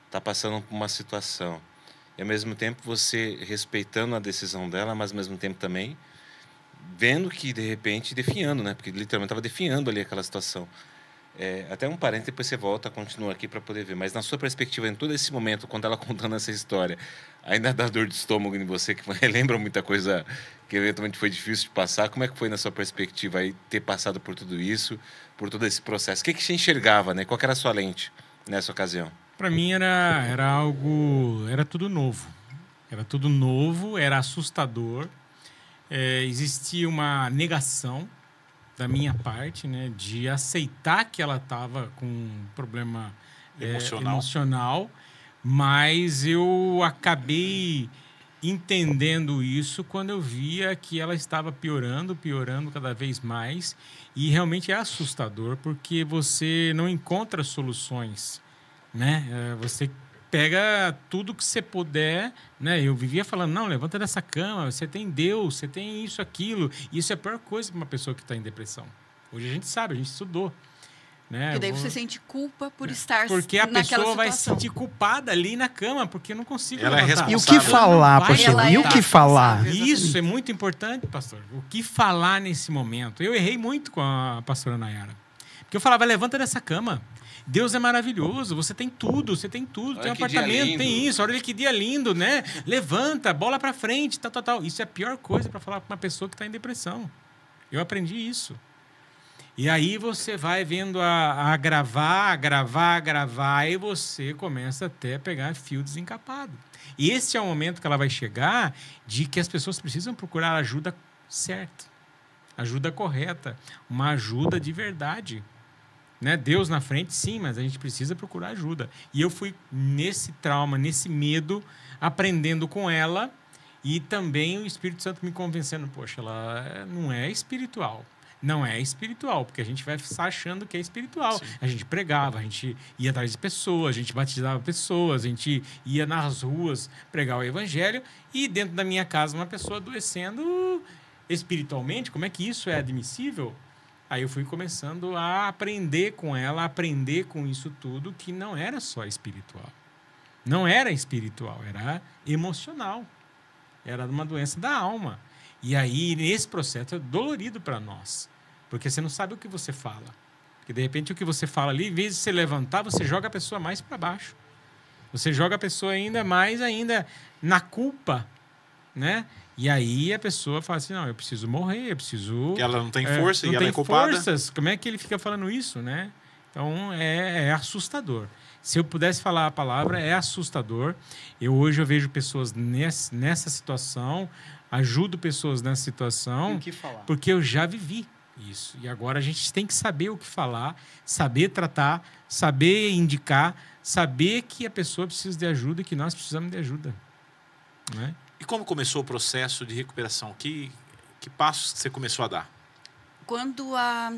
está passando por uma situação, e ao mesmo tempo você respeitando a decisão dela, mas ao mesmo tempo também vendo que, de repente, definhando, né? Porque literalmente estava definhando ali aquela situação. Até um parênteses, depois você volta, continua aqui para poder ver. Mas na sua perspectiva, em todo esse momento, quando ela contando essa história, ainda dá dor de estômago em você, que relembra muita coisa que eventualmente foi difícil de passar. Como é que foi na sua perspectiva aí ter passado por tudo isso, por todo esse processo? O que você enxergava, né? Qual que era a sua lente nessa ocasião?
Para mim era algo, era tudo novo. Era tudo novo, era assustador. Existia uma negação da minha parte, né, de aceitar que ela estava com um problema emocional, mas eu acabei entendendo isso quando eu via que ela estava piorando cada vez mais, e realmente é assustador porque você não encontra soluções, né? Você pega tudo que você puder, né? Eu vivia falando, não, levanta dessa cama, você tem Deus, você tem isso, aquilo. E isso é a pior coisa para uma pessoa que está em depressão. Hoje a gente sabe, a gente estudou. Né?
E daí você sente culpa por estar
porque a
naquela
pessoa vai se
situação.
sentir culpada ali na cama, porque eu não consigo
Ela
levantar.
E o que falar, pastor? E o que falar?
Isso é muito importante, pastor. O que falar nesse momento? Eu errei muito com a pastora Nayara. Porque eu falava, levanta dessa cama. Deus é maravilhoso, você tem tudo, tem um apartamento, tem isso, olha que dia lindo, né? Levanta, bola pra frente, tal. Isso é a pior coisa para falar para uma pessoa que está em depressão. Eu aprendi isso. E aí você vai vendo a gravar, e você começa até a pegar fio desencapado. E esse é o momento que ela vai chegar de que as pessoas precisam procurar ajuda certa, ajuda correta, uma ajuda de verdade. Né? Deus na frente, sim, mas a gente precisa procurar ajuda. E eu fui nesse trauma, nesse medo, aprendendo com ela e também o Espírito Santo me convencendo, poxa, ela não é espiritual. Não é espiritual, porque a gente vai estar achando que é espiritual. Sim. A gente pregava, a gente ia atrás de pessoas, a gente batizava pessoas, a gente ia nas ruas pregar o evangelho e dentro da minha casa uma pessoa adoecendo espiritualmente. Como é que isso é admissível? Aí eu fui começando a aprender com ela, a aprender com isso tudo, que não era só espiritual. Não era espiritual, era emocional. Era uma doença da alma. E aí, nesse processo, é dolorido para nós. Porque você não sabe o que você fala. Porque, de repente, o que você fala ali, em vez de você levantar, você joga a pessoa mais para baixo. Você joga a pessoa ainda mais na culpa, né? E aí a pessoa fala assim, não, eu preciso morrer, eu preciso...
Que ela não tem força e ela é culpada.
Forças. Como é que ele fica falando isso, né? Então, é assustador. Se eu pudesse falar a palavra, é assustador. Hoje eu vejo pessoas nessa situação, ajudo pessoas nessa situação, porque eu já vivi isso. E agora a gente tem que saber o que falar, saber tratar, saber indicar, saber que a pessoa precisa de ajuda e que nós precisamos de ajuda. Né?
E como começou o processo de recuperação? Que passos você começou a dar?
Quando a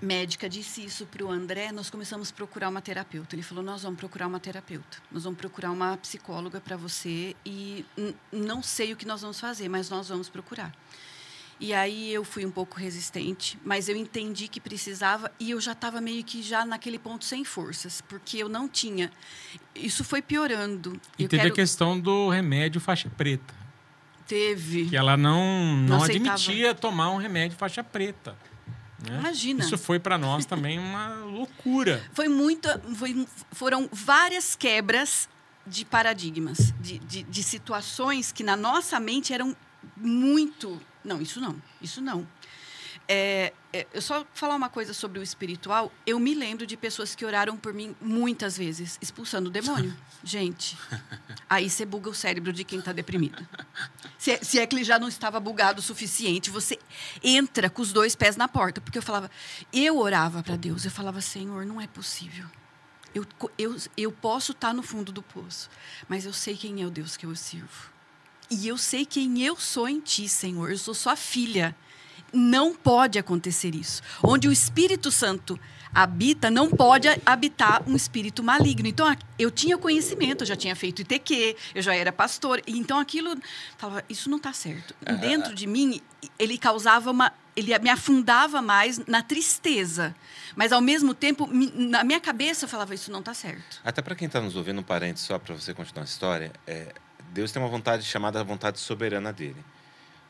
médica disse isso para o André, nós começamos a procurar uma terapeuta. Ele falou, nós vamos procurar uma terapeuta. Nós vamos procurar uma psicóloga para você e não sei o que nós vamos fazer, mas nós vamos procurar. E aí eu fui um pouco resistente, mas eu entendi que precisava e eu já estava meio que já naquele ponto sem forças, porque eu não tinha. Isso foi piorando.
E teve a questão do remédio faixa preta.
Teve.
Que ela não admitia tomar um remédio faixa preta. Né?
Imagina.
Isso foi para nós também uma loucura.
Foram várias quebras de paradigmas, de situações que na nossa mente eram muito... Não, isso não. Eu só falar uma coisa sobre o espiritual. Eu me lembro de pessoas que oraram por mim muitas vezes, expulsando o demônio. Gente, aí você buga o cérebro de quem está deprimido. Se é que ele já não estava bugado o suficiente, você entra com os 2 pés na porta. Porque eu orava para Deus, eu falava, Senhor, não é possível. Eu posso estar no fundo do poço, mas eu sei quem é o Deus que eu sirvo. E eu sei quem eu sou em ti, Senhor. Eu sou sua filha. Não pode acontecer isso. Onde o Espírito Santo habita, não pode habitar um espírito maligno. Então, eu tinha conhecimento, eu já tinha feito ITQ, eu já era pastor. Então, aquilo... Falava, isso não está certo. Dentro de mim, ele causava ele me afundava mais na tristeza. Mas, ao mesmo tempo, na minha cabeça, eu falava, isso não está certo.
Até para quem está nos ouvindo, um parênteses só para você continuar a história, Deus tem uma vontade chamada vontade soberana dele.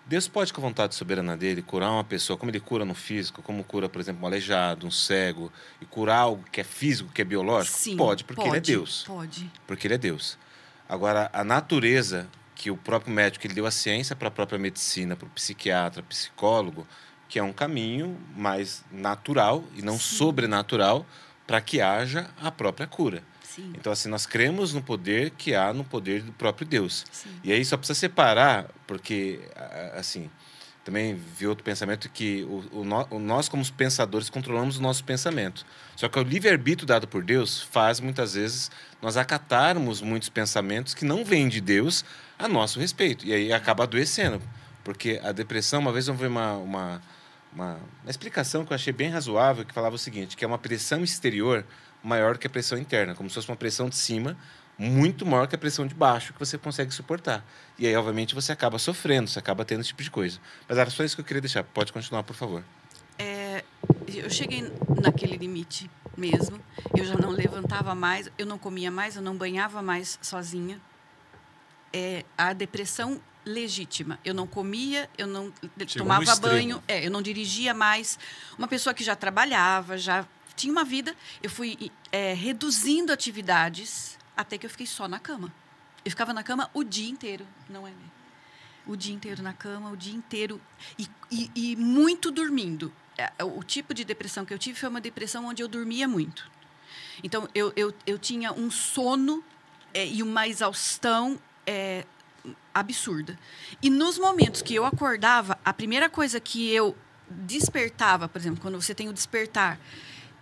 Deus pode, com a vontade soberana dele, curar uma pessoa, como ele cura no físico, como cura, por exemplo, um aleijado, um cego, e curar algo que é físico, que é biológico?
Sim,
pode, porque ele é Deus.
Pode.
Porque ele é Deus. Agora, a natureza que o próprio médico, ele deu a ciência para a própria medicina, para o psiquiatra, psicólogo, que é um caminho mais natural e não sobrenatural para que haja a própria cura.
Sim.
Então, assim, nós cremos no poder que há no poder do próprio Deus.
Sim.
E aí só precisa separar, porque, assim, também vi outro pensamento que nós, como pensadores, controlamos o nosso pensamento. Só que o livre-arbítrio dado por Deus faz, muitas vezes, nós acatarmos muitos pensamentos que não vêm de Deus a nosso respeito. E aí acaba adoecendo. Porque a depressão, uma vez eu vi uma explicação que eu achei bem razoável, que falava o seguinte, que é uma pressão exterior maior que a pressão interna, como se fosse uma pressão de cima muito maior que a pressão de baixo que você consegue suportar. E aí, obviamente, você acaba sofrendo, você acaba tendo esse tipo de coisa. Mas era só isso que eu queria deixar. Pode continuar, por favor.
Eu cheguei naquele limite mesmo. Eu já não levantava mais, eu não comia mais, eu não banhava mais sozinha. A depressão legítima. Eu não comia, eu não
Chegou
tomava
no extremo.
banho, eu não dirigia mais. Uma pessoa que já trabalhava, já tinha uma vida. Eu fui reduzindo atividades até que eu fiquei só na cama. Eu ficava na cama o dia inteiro, não é mesmo? O dia inteiro na cama, o dia inteiro. E muito dormindo. O tipo de depressão que eu tive foi uma depressão onde eu dormia muito. Então, eu tinha um sono e uma exaustão absurda. E nos momentos que eu acordava, a primeira coisa que eu despertava, por exemplo, quando você tem o despertar,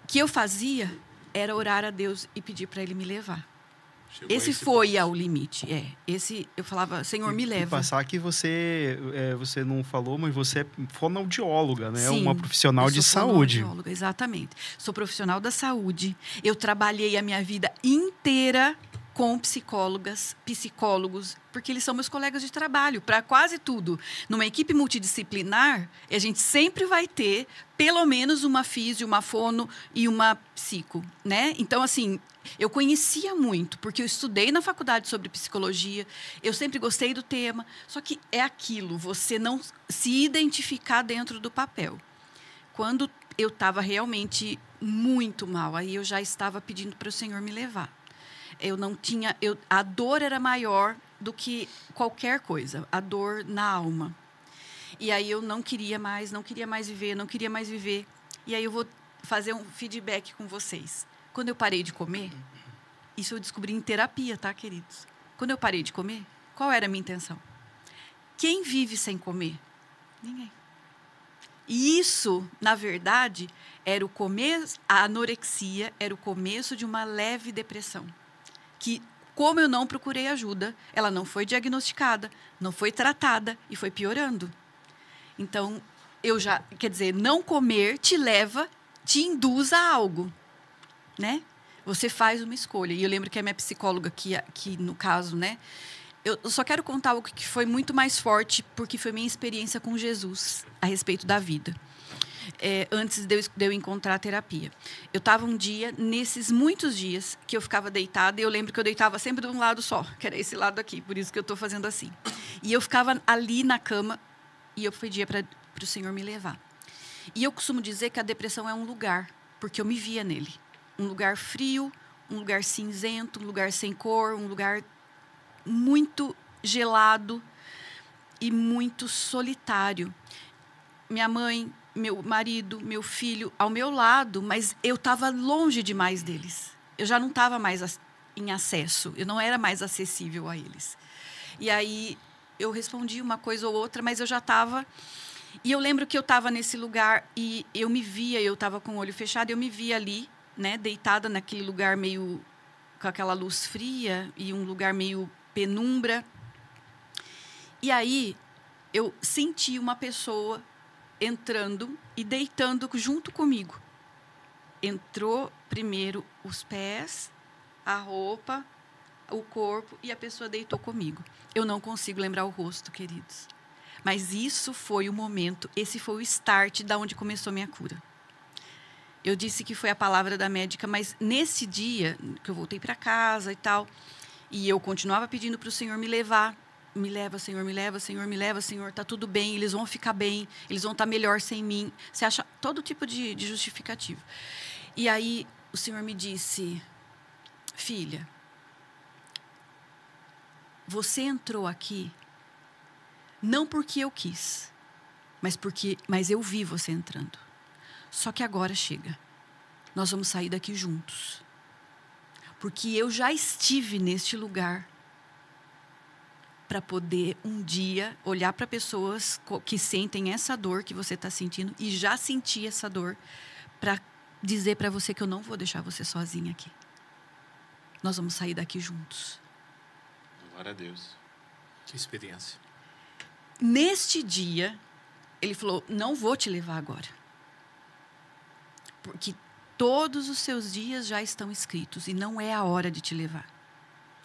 que eu fazia era orar a Deus e pedir para Ele me levar. Esse foi ao limite. Esse eu falava, Senhor, me leva.
E passar que você não falou, mas você é fonoaudióloga, né?
Sim,
uma profissional de saúde.
Fonoaudióloga, exatamente. Sou profissional da saúde. Eu trabalhei a minha vida inteira com psicólogos, porque eles são meus colegas de trabalho, para quase tudo. Numa equipe multidisciplinar, a gente sempre vai ter pelo menos uma físio, uma fono e uma psico, né? Então, assim, eu conhecia muito, porque eu estudei na faculdade sobre psicologia, eu sempre gostei do tema, só que é aquilo, você não se identificar dentro do papel. Quando eu estava realmente muito mal, aí eu já estava pedindo para o Senhor me levar. A dor era maior do que qualquer coisa, a dor na alma. E aí eu não queria mais viver. E aí eu vou fazer um feedback com vocês. Quando eu parei de comer, isso eu descobri em terapia, tá, queridos? Quando eu parei de comer, qual era a minha intenção? Quem vive sem comer? Ninguém. E isso, na verdade, era o começo, a anorexia era o começo de uma leve depressão. Que, como eu não procurei ajuda, ela não foi diagnosticada, não foi tratada e foi piorando. Então, não comer te induz a algo, né? Você faz uma escolha. E eu lembro que a minha psicóloga, que no caso, né? Eu só quero contar algo que foi muito mais forte, porque foi minha experiência com Jesus a respeito da vida. Antes de eu encontrar a terapia. Eu estava um dia, nesses muitos dias, que eu ficava deitada, e eu lembro que eu deitava sempre de um lado só, que era esse lado aqui, por isso que eu estou fazendo assim. E eu ficava ali na cama, e eu pedia para o Senhor me levar. E eu costumo dizer que a depressão é um lugar, porque eu me via nele. Um lugar frio, um lugar cinzento, um lugar sem cor, um lugar muito gelado e muito solitário. Minha mãe, meu marido, meu filho ao meu lado, mas eu estava longe demais deles. Eu já não estava mais em acesso, eu não era mais acessível a eles. E aí eu respondi uma coisa ou outra, mas eu já estava... E eu lembro que eu estava nesse lugar e eu me via, eu estava com o olho fechado, eu me via ali, né, deitada naquele lugar meio... com aquela luz fria e um lugar meio penumbra. E aí eu senti uma pessoa entrando e deitando junto comigo. Entrou primeiro os pés, a roupa, o corpo, e a pessoa deitou comigo. Eu não consigo lembrar o rosto, queridos. Mas isso foi o momento, esse foi o start da onde começou minha cura. Eu disse que foi a palavra da médica, mas nesse dia, que eu voltei para casa e tal, e eu continuava pedindo para o Senhor me levar, me leva, Senhor, me leva, Senhor, me leva, Senhor, está tudo bem, eles vão ficar bem, eles vão estar melhor sem mim. Você acha todo tipo de justificativo. E aí o Senhor me disse, filha, você entrou aqui não porque eu quis, mas eu vi você entrando. Só que agora chega. Nós vamos sair daqui juntos. Porque eu já estive neste lugar para poder um dia olhar para pessoas que sentem essa dor que você está sentindo e já senti essa dor para dizer para você que eu não vou deixar você sozinha aqui. Nós vamos sair daqui juntos.
Glória a Deus.
Que experiência.
Neste dia, ele falou, não vou te levar agora. Porque todos os seus dias já estão escritos e não é a hora de te levar.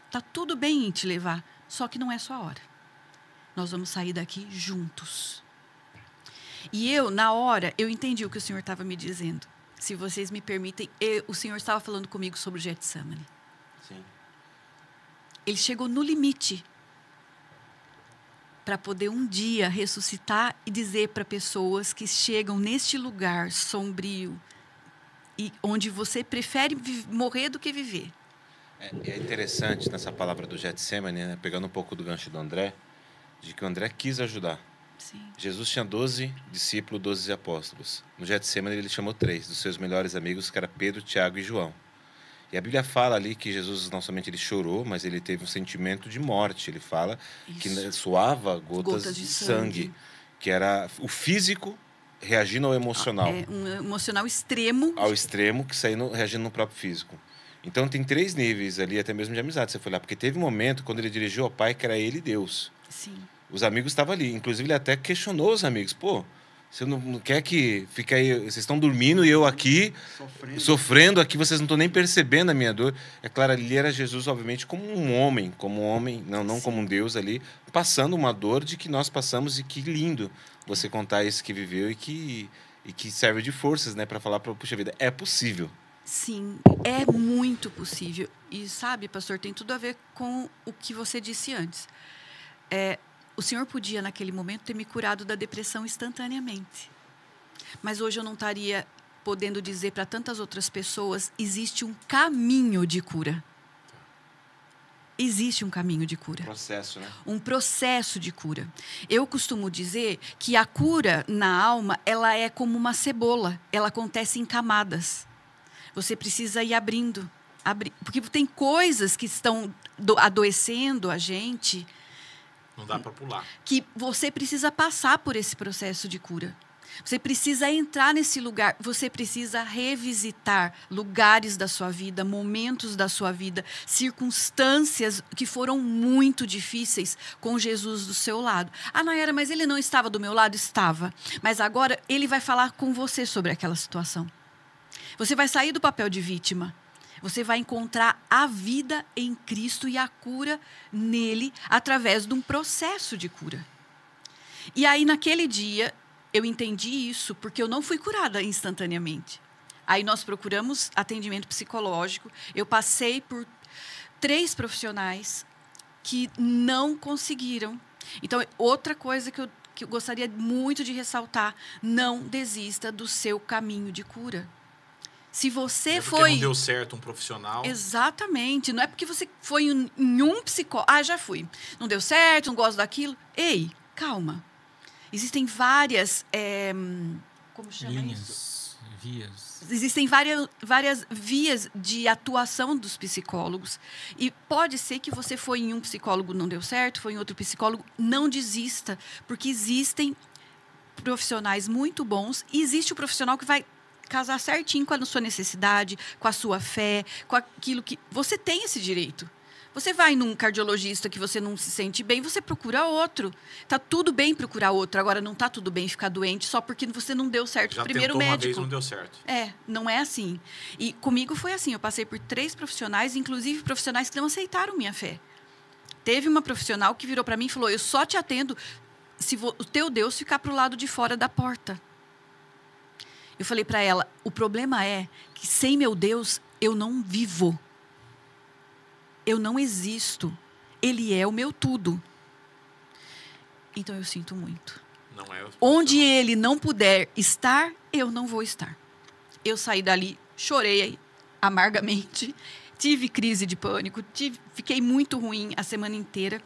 Está tudo bem em te levar, só que não é sua hora. Nós vamos sair daqui juntos. E eu, na hora, eu entendi o que o Senhor estava me dizendo. Se vocês me permitem, o Senhor estava falando comigo sobre o Getsemane.
Sim.
Ele chegou no limite. para poder um dia ressuscitar e dizer para pessoas que chegam neste lugar sombrio e onde você prefere morrer do que viver.
É interessante nessa palavra do Getsemane, né? Pegando um pouco do gancho do André, de que o André quis ajudar.
Sim.
Jesus tinha 12 discípulos, 12 apóstolos. No Getsemane ele chamou 3 dos seus melhores amigos, que era Pedro, Tiago e João. E a Bíblia fala ali que Jesus não somente ele chorou, mas ele teve um sentimento de morte. Ele fala que suava gotas de sangue, que era o físico reagindo ao emocional.
É um emocional extremo.
Ao extremo, que saindo reagindo no próprio físico. Então tem 3 níveis ali, até mesmo de amizade, você foi lá. Porque teve um momento, quando ele dirigiu ao Pai, que era ele Deus.
Sim.
Os amigos estavam ali. Inclusive, ele até questionou os amigos. Pô, você não quer que fique aí... Vocês estão dormindo e eu aqui, sofrendo aqui, vocês não estão nem percebendo a minha dor. É claro, ali era Jesus, obviamente, como um homem, não como um Deus ali, passando uma dor de que nós passamos, e que lindo você contar isso que viveu e que serve de forças, né, para falar para puxa vida, é possível.
Sim, é muito possível. E sabe, pastor, tem tudo a ver com o que você disse antes. O Senhor podia, naquele momento, ter me curado da depressão instantaneamente. Mas hoje eu não estaria podendo dizer para tantas outras pessoas, existe um caminho de cura. Existe um caminho de cura.
Processo, né?
Um processo de cura. Eu costumo dizer que a cura na alma, ela é como uma cebola. Ela acontece em camadas. Você precisa ir abrindo. Porque tem coisas que estão adoecendo a gente...
Não dá para pular.
Que você precisa passar por esse processo de cura. Você precisa entrar nesse lugar. Você precisa revisitar lugares da sua vida, momentos da sua vida, circunstâncias que foram muito difíceis com Jesus do seu lado. Ah, Nayara, mas ele não estava do meu lado? Estava. Mas agora ele vai falar com você sobre aquela situação. Você vai sair do papel de vítima. Você vai encontrar a vida em Cristo e a cura nele através de um processo de cura. E aí, naquele dia, eu entendi isso porque eu não fui curada instantaneamente. Aí nós procuramos atendimento psicológico. Eu passei por 3 profissionais que não conseguiram. Então, outra coisa que eu gostaria muito de ressaltar, não desista do seu caminho de cura. Se você foi...
não deu certo um profissional.
Exatamente. Não é porque você foi em um psicólogo... Ah, já fui. Não deu certo, não gosto daquilo. Ei, calma. Existem várias... Como chama isso?
Vias.
Existem várias vias de atuação dos psicólogos. E pode ser que você foi em um psicólogo, não deu certo, foi em outro psicólogo. Não desista, porque existem profissionais muito bons. E existe o profissional que vai casar certinho com a sua necessidade, com a sua fé, com aquilo que... Você tem esse direito. Você vai num cardiologista que você não se sente bem, você procura outro. Tá tudo bem procurar outro. Agora, não tá tudo bem ficar doente só porque você não deu certo o primeiro médico.
Já tentou uma vez, não deu certo.
Não é assim. E comigo foi assim, eu passei por 3 profissionais, inclusive profissionais que não aceitaram minha fé. Teve uma profissional que virou para mim e falou, eu só te atendo se o teu Deus ficar pro lado de fora da porta. Eu falei para ela, o problema é que sem meu Deus eu não vivo. Eu não existo. Ele é o meu tudo. Então eu sinto muito.
Não é
onde ele não puder estar, eu não vou estar. Eu saí dali, chorei amargamente, tive crise de pânico, fiquei muito ruim a semana inteira.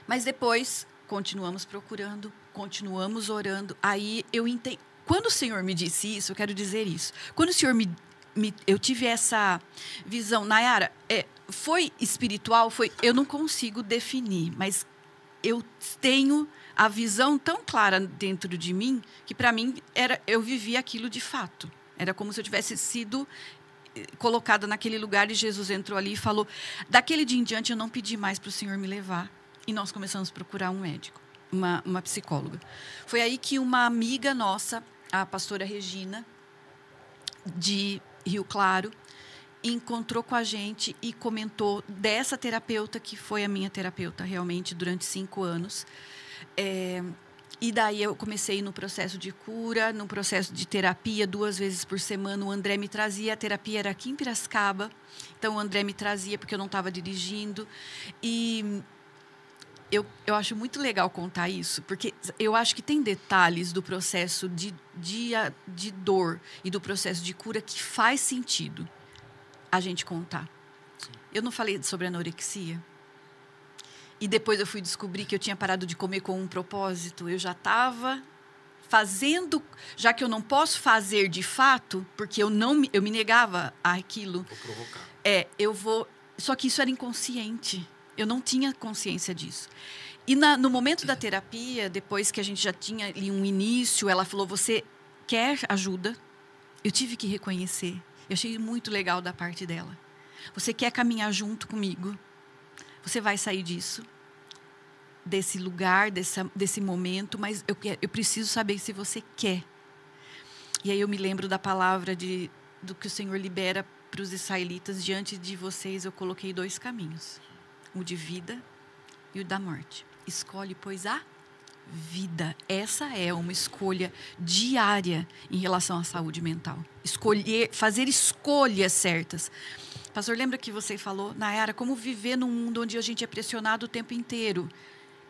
Mas depois continuamos procurando, continuamos orando. Aí eu entendi. Quando o Senhor me disse isso, eu quero dizer isso. Quando o Senhor eu tive essa visão, Nayara, foi espiritual, eu não consigo definir, mas eu tenho a visão tão clara dentro de mim que para mim eu vivi aquilo de fato. Era como se eu tivesse sido colocada naquele lugar e Jesus entrou ali e falou. Daquele dia em diante eu não pedi mais para o Senhor me levar e nós começamos a procurar um médico, uma psicóloga. Foi aí que uma amiga nossa, a pastora Regina, de Rio Claro, encontrou com a gente e comentou dessa terapeuta, que foi a minha terapeuta realmente durante 5 anos. E daí eu comecei no processo de cura, no processo de terapia, 2 vezes por semana. O André me trazia, a terapia era aqui em Piracicaba, então o André me trazia porque eu não estava dirigindo. E eu acho muito legal contar isso, porque eu acho que tem detalhes do processo de dor e do processo de cura que faz sentido a gente contar. Eu não falei sobre anorexia? E depois eu fui descobrir que eu tinha parado de comer com um propósito. Eu já estava fazendo, já que eu não posso fazer de fato, porque eu me negava àquilo.
Vou provocar.
Só que isso era inconsciente. Eu não tinha consciência disso. E no momento da terapia, depois que a gente já tinha ali um início, ela falou, você quer ajuda? Eu tive que reconhecer. Eu achei muito legal da parte dela. Você quer caminhar junto comigo? Você vai sair disso, desse lugar, desse momento, mas eu preciso saber se você quer. E aí eu me lembro da palavra do que o Senhor libera para os israelitas: diante de vocês eu coloquei 2 caminhos, o de vida e o da morte. Escolhe, pois, a vida. Essa é uma escolha diária em relação à saúde mental. Fazer escolhas certas. Pastor, lembra que você falou, Nayara, como viver num mundo onde a gente é pressionado o tempo inteiro?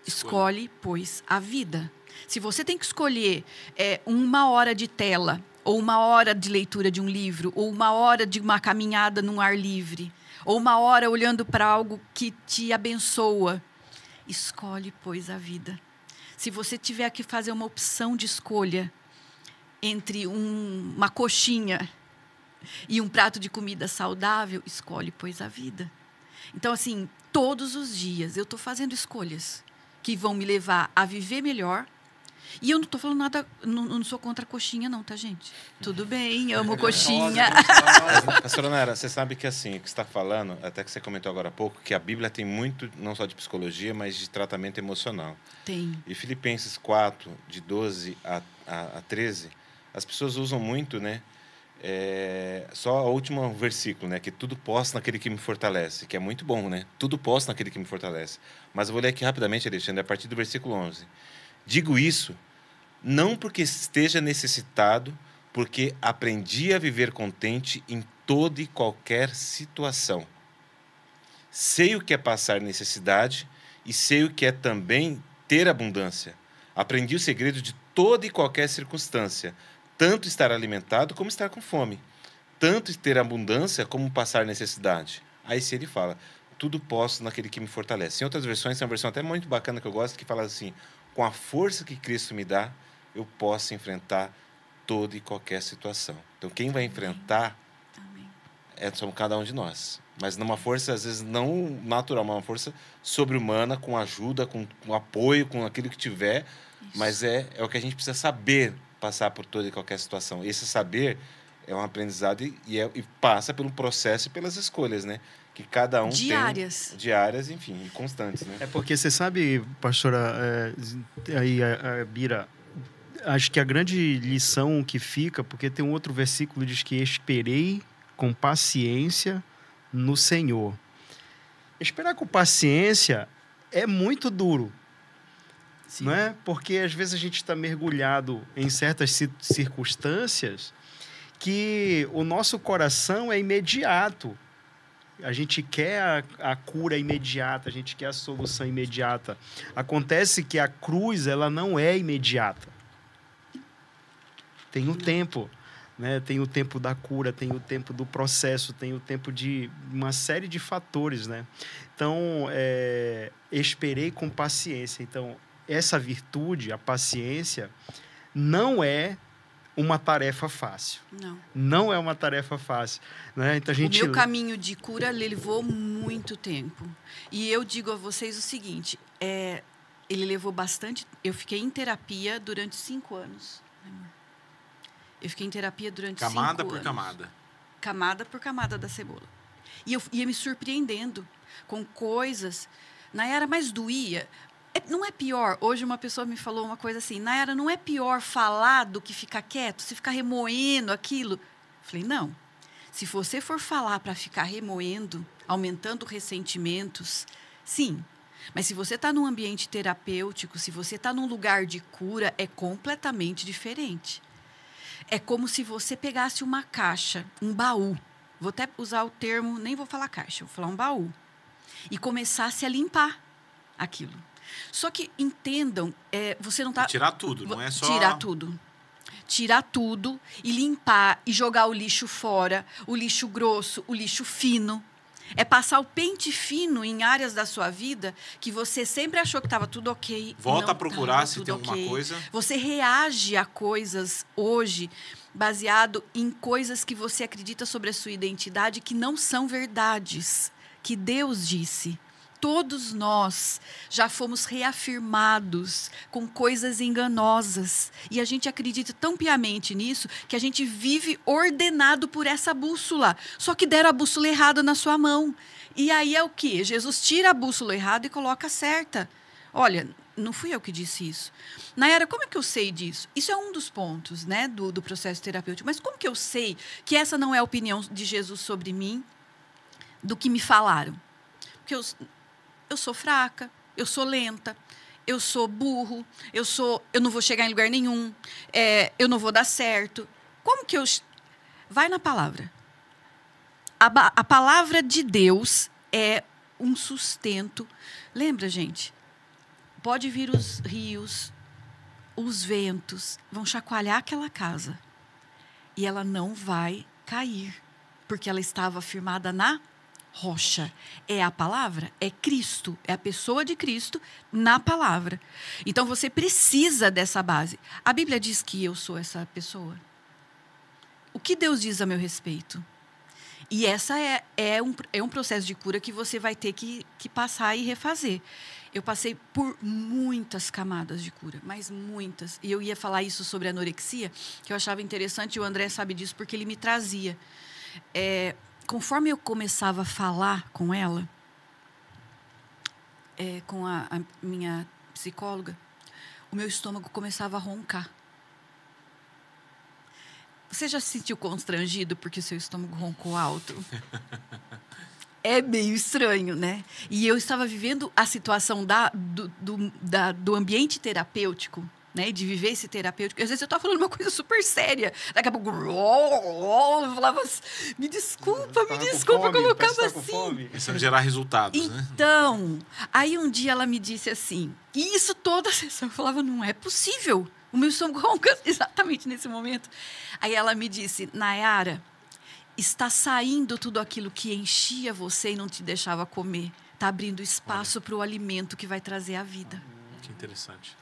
Escolhe, pois, a vida. Se você tem que escolher 1 hora de tela, ou 1 hora de leitura de um livro, ou 1 hora de uma caminhada num ar livre, ou 1 hora olhando para algo que te abençoa, escolhe, pois, a vida. Se você tiver que fazer uma opção de escolha entre uma coxinha e um prato de comida saudável, escolhe, pois, a vida. Então, assim, todos os dias eu estou fazendo escolhas que vão me levar a viver melhor. E eu não estou falando nada, não sou contra a coxinha não, tá, gente? Tudo bem, amo coxinha.
Pastora Nayara, você sabe que assim, o que você está falando, até que você comentou agora há pouco, que a Bíblia tem muito, não só de psicologia, mas de tratamento emocional.
Tem.
E Filipenses 4, de 12 a 13, as pessoas usam muito, né? Só o último versículo, né? Que tudo posso naquele que me fortalece, que é muito bom, né? Tudo posso naquele que me fortalece. Mas eu vou ler aqui rapidamente, Alexandre, a partir do versículo 11. Digo isso não porque esteja necessitado, porque aprendi a viver contente em toda e qualquer situação. Sei o que é passar necessidade e sei o que é também ter abundância. Aprendi o segredo de toda e qualquer circunstância, tanto estar alimentado como estar com fome, tanto ter abundância como passar necessidade. Aí se ele fala, tudo posso naquele que me fortalece. Em outras versões, tem uma versão até muito bacana que eu gosto, que fala assim, com a força que Cristo me dá, eu posso enfrentar toda e qualquer situação. Então, quem vai enfrentar somos cada um de nós. Mas numa força, às vezes, não natural, mas uma força sobre-humana, com ajuda, com apoio, com aquilo que tiver. Isso. Mas é o que a gente precisa saber passar por toda e qualquer situação. Esse saber é um aprendizado e passa pelo processo e pelas escolhas, né? Que cada um
diárias.
Tem. Diárias, enfim, constantes, né?
É porque você sabe, pastora, Bira, acho que a grande lição que fica, porque tem um outro versículo que diz que esperei com paciência no Senhor. Esperar com paciência é muito duro. Sim. Não é? Porque às vezes a gente está mergulhado em certas circunstâncias que o nosso coração é imediato. A gente quer a cura imediata, a gente quer a solução imediata. Acontece que a cruz, ela não é imediata. Tem um tempo, né? Tem o tempo da cura, tem o tempo do processo, tem o tempo de uma série de fatores, né? Então, esperei com paciência. Então, essa virtude, a paciência, não é uma tarefa fácil. Não é uma tarefa fácil. Né? Então,
o meu caminho de cura levou muito tempo. E eu digo a vocês o seguinte, ele levou bastante... Eu fiquei em terapia durante 5 anos. Eu fiquei em terapia durante 5 anos.
Camada por camada.
Camada por camada da cebola. E eu ia me surpreendendo com coisas... Nayara, mas doía... Não é pior, hoje uma pessoa me falou uma coisa assim, Nayara, não é pior falar do que ficar quieto, se ficar remoendo aquilo? Falei, não. Se você for falar para ficar remoendo, aumentando ressentimentos, sim. Mas se você está num ambiente terapêutico, se você está num lugar de cura, é completamente diferente. É como se você pegasse uma caixa, um baú, vou até usar o termo, nem vou falar caixa, vou falar um baú, e começasse a limpar aquilo. Só que entendam, você não está...
Tirar tudo, não é só...
Tirar tudo. Tirar tudo e limpar e jogar o lixo fora, o lixo grosso, o lixo fino. É passar o pente fino em áreas da sua vida que você sempre achou que estava tudo ok.
Volta a procurar se tem alguma coisa.
Você reage a coisas hoje baseado em coisas que você acredita sobre a sua identidade que não são verdades, que Deus disse. Todos nós já fomos reafirmados com coisas enganosas. E a gente acredita tão piamente nisso que a gente vive ordenado por essa bússola. Só que deram a bússola errada na sua mão. E aí é o quê? Jesus tira a bússola errada e coloca a certa. Olha, não fui eu que disse isso. Nayara, como é que eu sei disso? Isso é um dos pontos, né, do processo terapêutico. Mas como que eu sei que essa não é a opinião de Jesus sobre mim, do que me falaram? Porque eu sou fraca, eu sou lenta, eu sou burro, eu não vou chegar em lugar nenhum, eu não vou dar certo. Como que eu... Vai na palavra. A palavra de Deus é um sustento. Lembra, gente? Pode vir os rios, os ventos, vão chacoalhar aquela casa. E ela não vai cair, porque ela estava firmada na rocha. É a palavra, é Cristo, é a pessoa de Cristo na palavra. Então você precisa dessa base. A Bíblia diz que eu sou essa pessoa. O que Deus diz a meu respeito? E essa é um processo de cura que você vai ter que passar e refazer. Eu passei por muitas camadas de cura, mas muitas. E eu ia falar isso sobre anorexia, que eu achava interessante, e o André sabe disso, porque ele me trazia. Conforme eu começava a falar com ela, com a minha psicóloga, o meu estômago começava a roncar. Você já se sentiu constrangido porque o seu estômago roncou alto? É meio estranho, né? E eu estava vivendo a situação do ambiente terapêutico, né, de viver esse terapêutico. Às vezes eu estava falando uma coisa super séria. Daqui a pouco, eu falava assim, me desculpa, eu colocava assim.
Pensando em gerar resultados, né?
Então, aí um dia ela me disse assim, e isso toda a sessão, eu falava, não é possível. O meu estômago ronca exatamente nesse momento. Aí ela me disse, Nayara, está saindo tudo aquilo que enchia você e não te deixava comer. Está abrindo espaço para o alimento que vai trazer a vida.
Que interessante.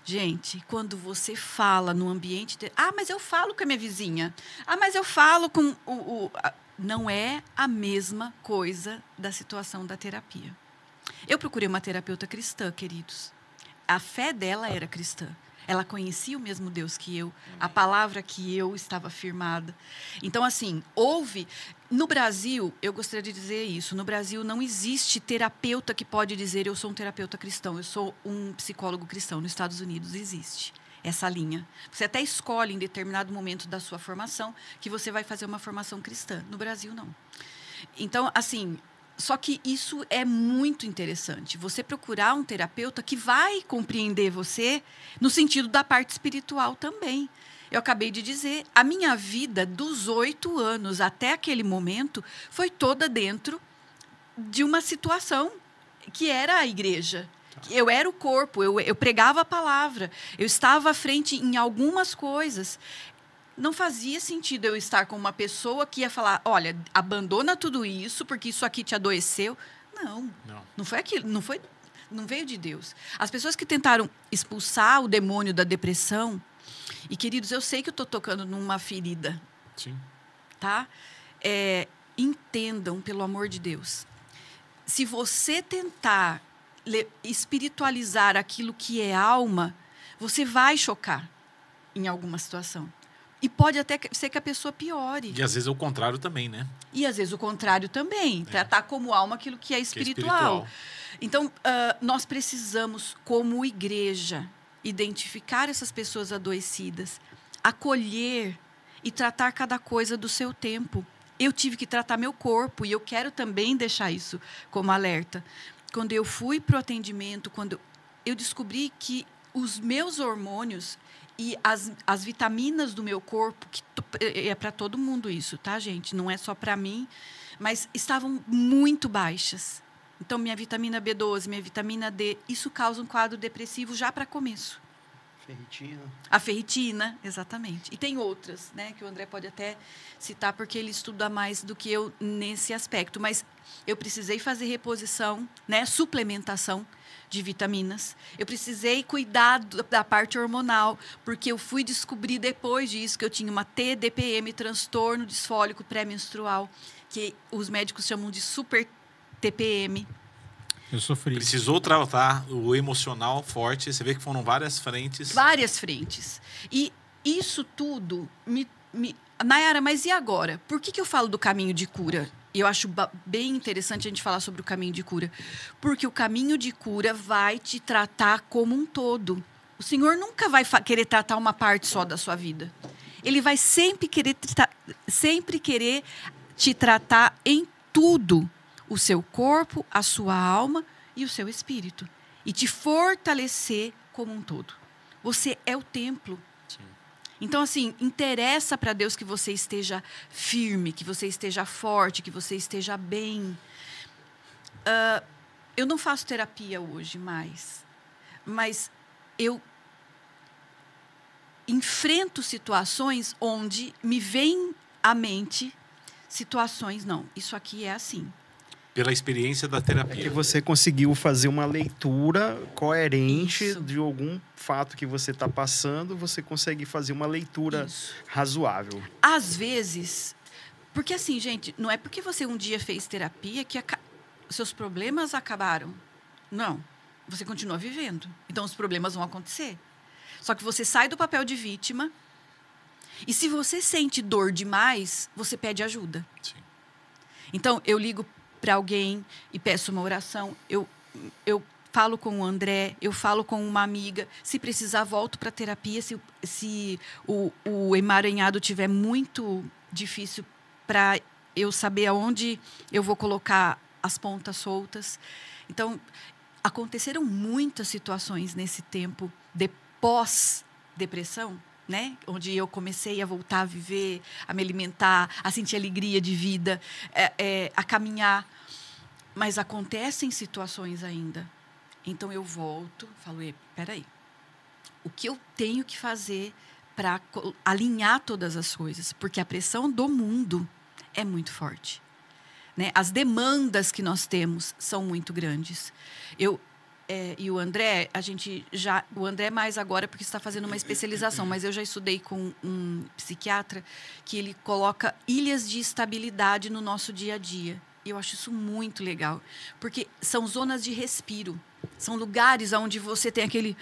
Gente, quando você fala no ambiente... mas eu falo com a minha vizinha. Mas eu falo com Não é a mesma coisa da situação da terapia. Eu procurei uma terapeuta cristã, queridos. A fé dela era cristã. Ela conhecia o mesmo Deus que eu, a palavra que eu estava firmada. Então, assim, no Brasil, eu gostaria de dizer isso, no Brasil não existe terapeuta que pode dizer eu sou um terapeuta cristão, eu sou um psicólogo cristão. Nos Estados Unidos existe essa linha. Você até escolhe em determinado momento da sua formação que você vai fazer uma formação cristã. No Brasil, não. Então, assim... Só que isso é muito interessante. Você procurar um terapeuta que vai compreender você no sentido da parte espiritual também. Eu acabei de dizer, a minha vida dos 8 anos até aquele momento foi toda dentro de uma situação que era a igreja. Eu era o corpo, eu pregava a palavra, eu estava à frente em algumas coisas. Não fazia sentido eu estar com uma pessoa que ia falar, olha, abandona tudo isso, porque isso aqui te adoeceu. Não foi aquilo, não veio de Deus. As pessoas que tentaram expulsar o demônio da depressão, e queridos, eu sei que eu estou tocando numa ferida.
Sim.
Tá? Entendam, pelo amor de Deus. Se você tentar espiritualizar aquilo que é alma, você vai chocar em alguma situação. E pode até ser que a pessoa piore.
E às vezes é o contrário também, né?
E às vezes o contrário também. Tratar como alma aquilo que é espiritual. Então, nós precisamos, como igreja, identificar essas pessoas adoecidas, acolher e tratar cada coisa do seu tempo. Eu tive que tratar meu corpo e eu quero também deixar isso como alerta. Quando eu fui para o atendimento, quando eu descobri que os meus hormônios... E as vitaminas do meu corpo, que é para todo mundo isso, tá, gente? Não é só para mim, mas estavam muito baixas. Então, minha vitamina B12, minha vitamina D, isso causa um quadro depressivo já para começo.
Ferritina.
A ferritina, exatamente. E tem outras, né, que o André pode até citar, porque ele estuda mais do que eu nesse aspecto. Mas eu precisei fazer reposição, né, suplementação de vitaminas. Eu precisei cuidar da parte hormonal, porque eu fui descobrir depois disso que eu tinha uma TDPM, transtorno disfólico pré-menstrual, que os médicos chamam de super TPM.
Eu sofri.
Precisou tratar o emocional forte. Você vê que foram várias frentes.
Várias frentes. E isso tudo Nayara, mas e agora? Por que eu falo do caminho de cura? E eu acho bem interessante a gente falar sobre o caminho de cura. Porque o caminho de cura vai te tratar como um todo. O Senhor nunca vai querer tratar uma parte só da sua vida. Ele vai sempre querer te tratar em tudo. O seu corpo, a sua alma e o seu espírito. E te fortalecer como um todo. Você é o templo. Sim. Então, assim, interessa para Deus que você esteja firme, que você esteja forte, que você esteja bem. Eu não faço terapia hoje mais, mas eu enfrento situações onde me vem à mente situações, não, isso aqui é assim.
Pela experiência da terapia.
É que você conseguiu fazer uma leitura coerente de algum fato que você está passando, você consegue fazer uma leitura razoável.
Às vezes, porque assim, gente, não é porque você um dia fez terapia que seus problemas acabaram. Não, você continua vivendo. Então, os problemas vão acontecer. Só que você sai do papel de vítima e se você sente dor demais, você pede ajuda.
Sim.
Então, eu ligo para alguém e peço uma oração, eu falo com o André, eu falo com uma amiga, se precisar volto para terapia, se o emaranhado estiver muito difícil para eu saber aonde eu vou colocar as pontas soltas. Então, aconteceram muitas situações nesse tempo de pós-depressão, né? Onde eu comecei a voltar a viver, a me alimentar, a sentir alegria de vida, a caminhar. Mas acontecem situações ainda. Então, eu volto, falo, peraí, o que eu tenho que fazer para alinhar todas as coisas? Porque a pressão do mundo é muito forte, né? As demandas que nós temos são muito grandes. E o André, o André mais agora porque está fazendo uma especialização, mas eu já estudei com um psiquiatra que ele coloca ilhas de estabilidade no nosso dia a dia. E eu acho isso muito legal, porque são zonas de respiro, são lugares onde você tem aquele...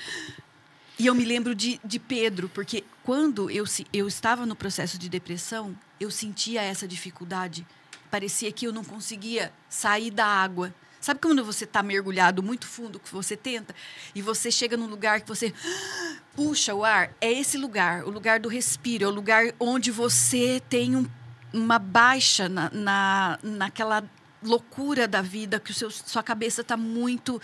E eu me lembro de Pedro, porque quando eu estava no processo de depressão, eu sentia essa dificuldade, parecia que eu não conseguia sair da água. Sabe quando você está mergulhado muito fundo, que você tenta, e você chega num lugar que você puxa o ar? É esse lugar, o lugar do respiro, é o lugar onde você tem uma baixa naquela loucura da vida, que sua cabeça está muito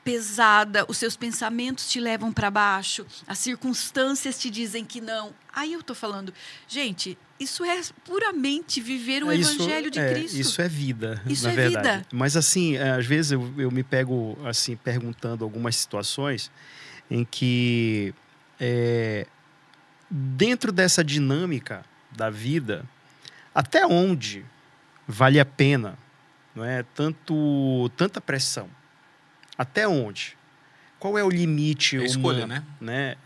pesada, os seus pensamentos te levam para baixo, as circunstâncias te dizem que não. Aí eu estou falando, gente, isso é puramente viver o evangelho de Cristo.
Isso é vida,
isso
na
é
verdade.
Vida.
Mas assim, às vezes eu me pego assim perguntando algumas situações em que dentro dessa dinâmica da vida, até onde vale a pena, não é? Tanta pressão. Até onde? Qual é o limite humano?
Escolha,
né?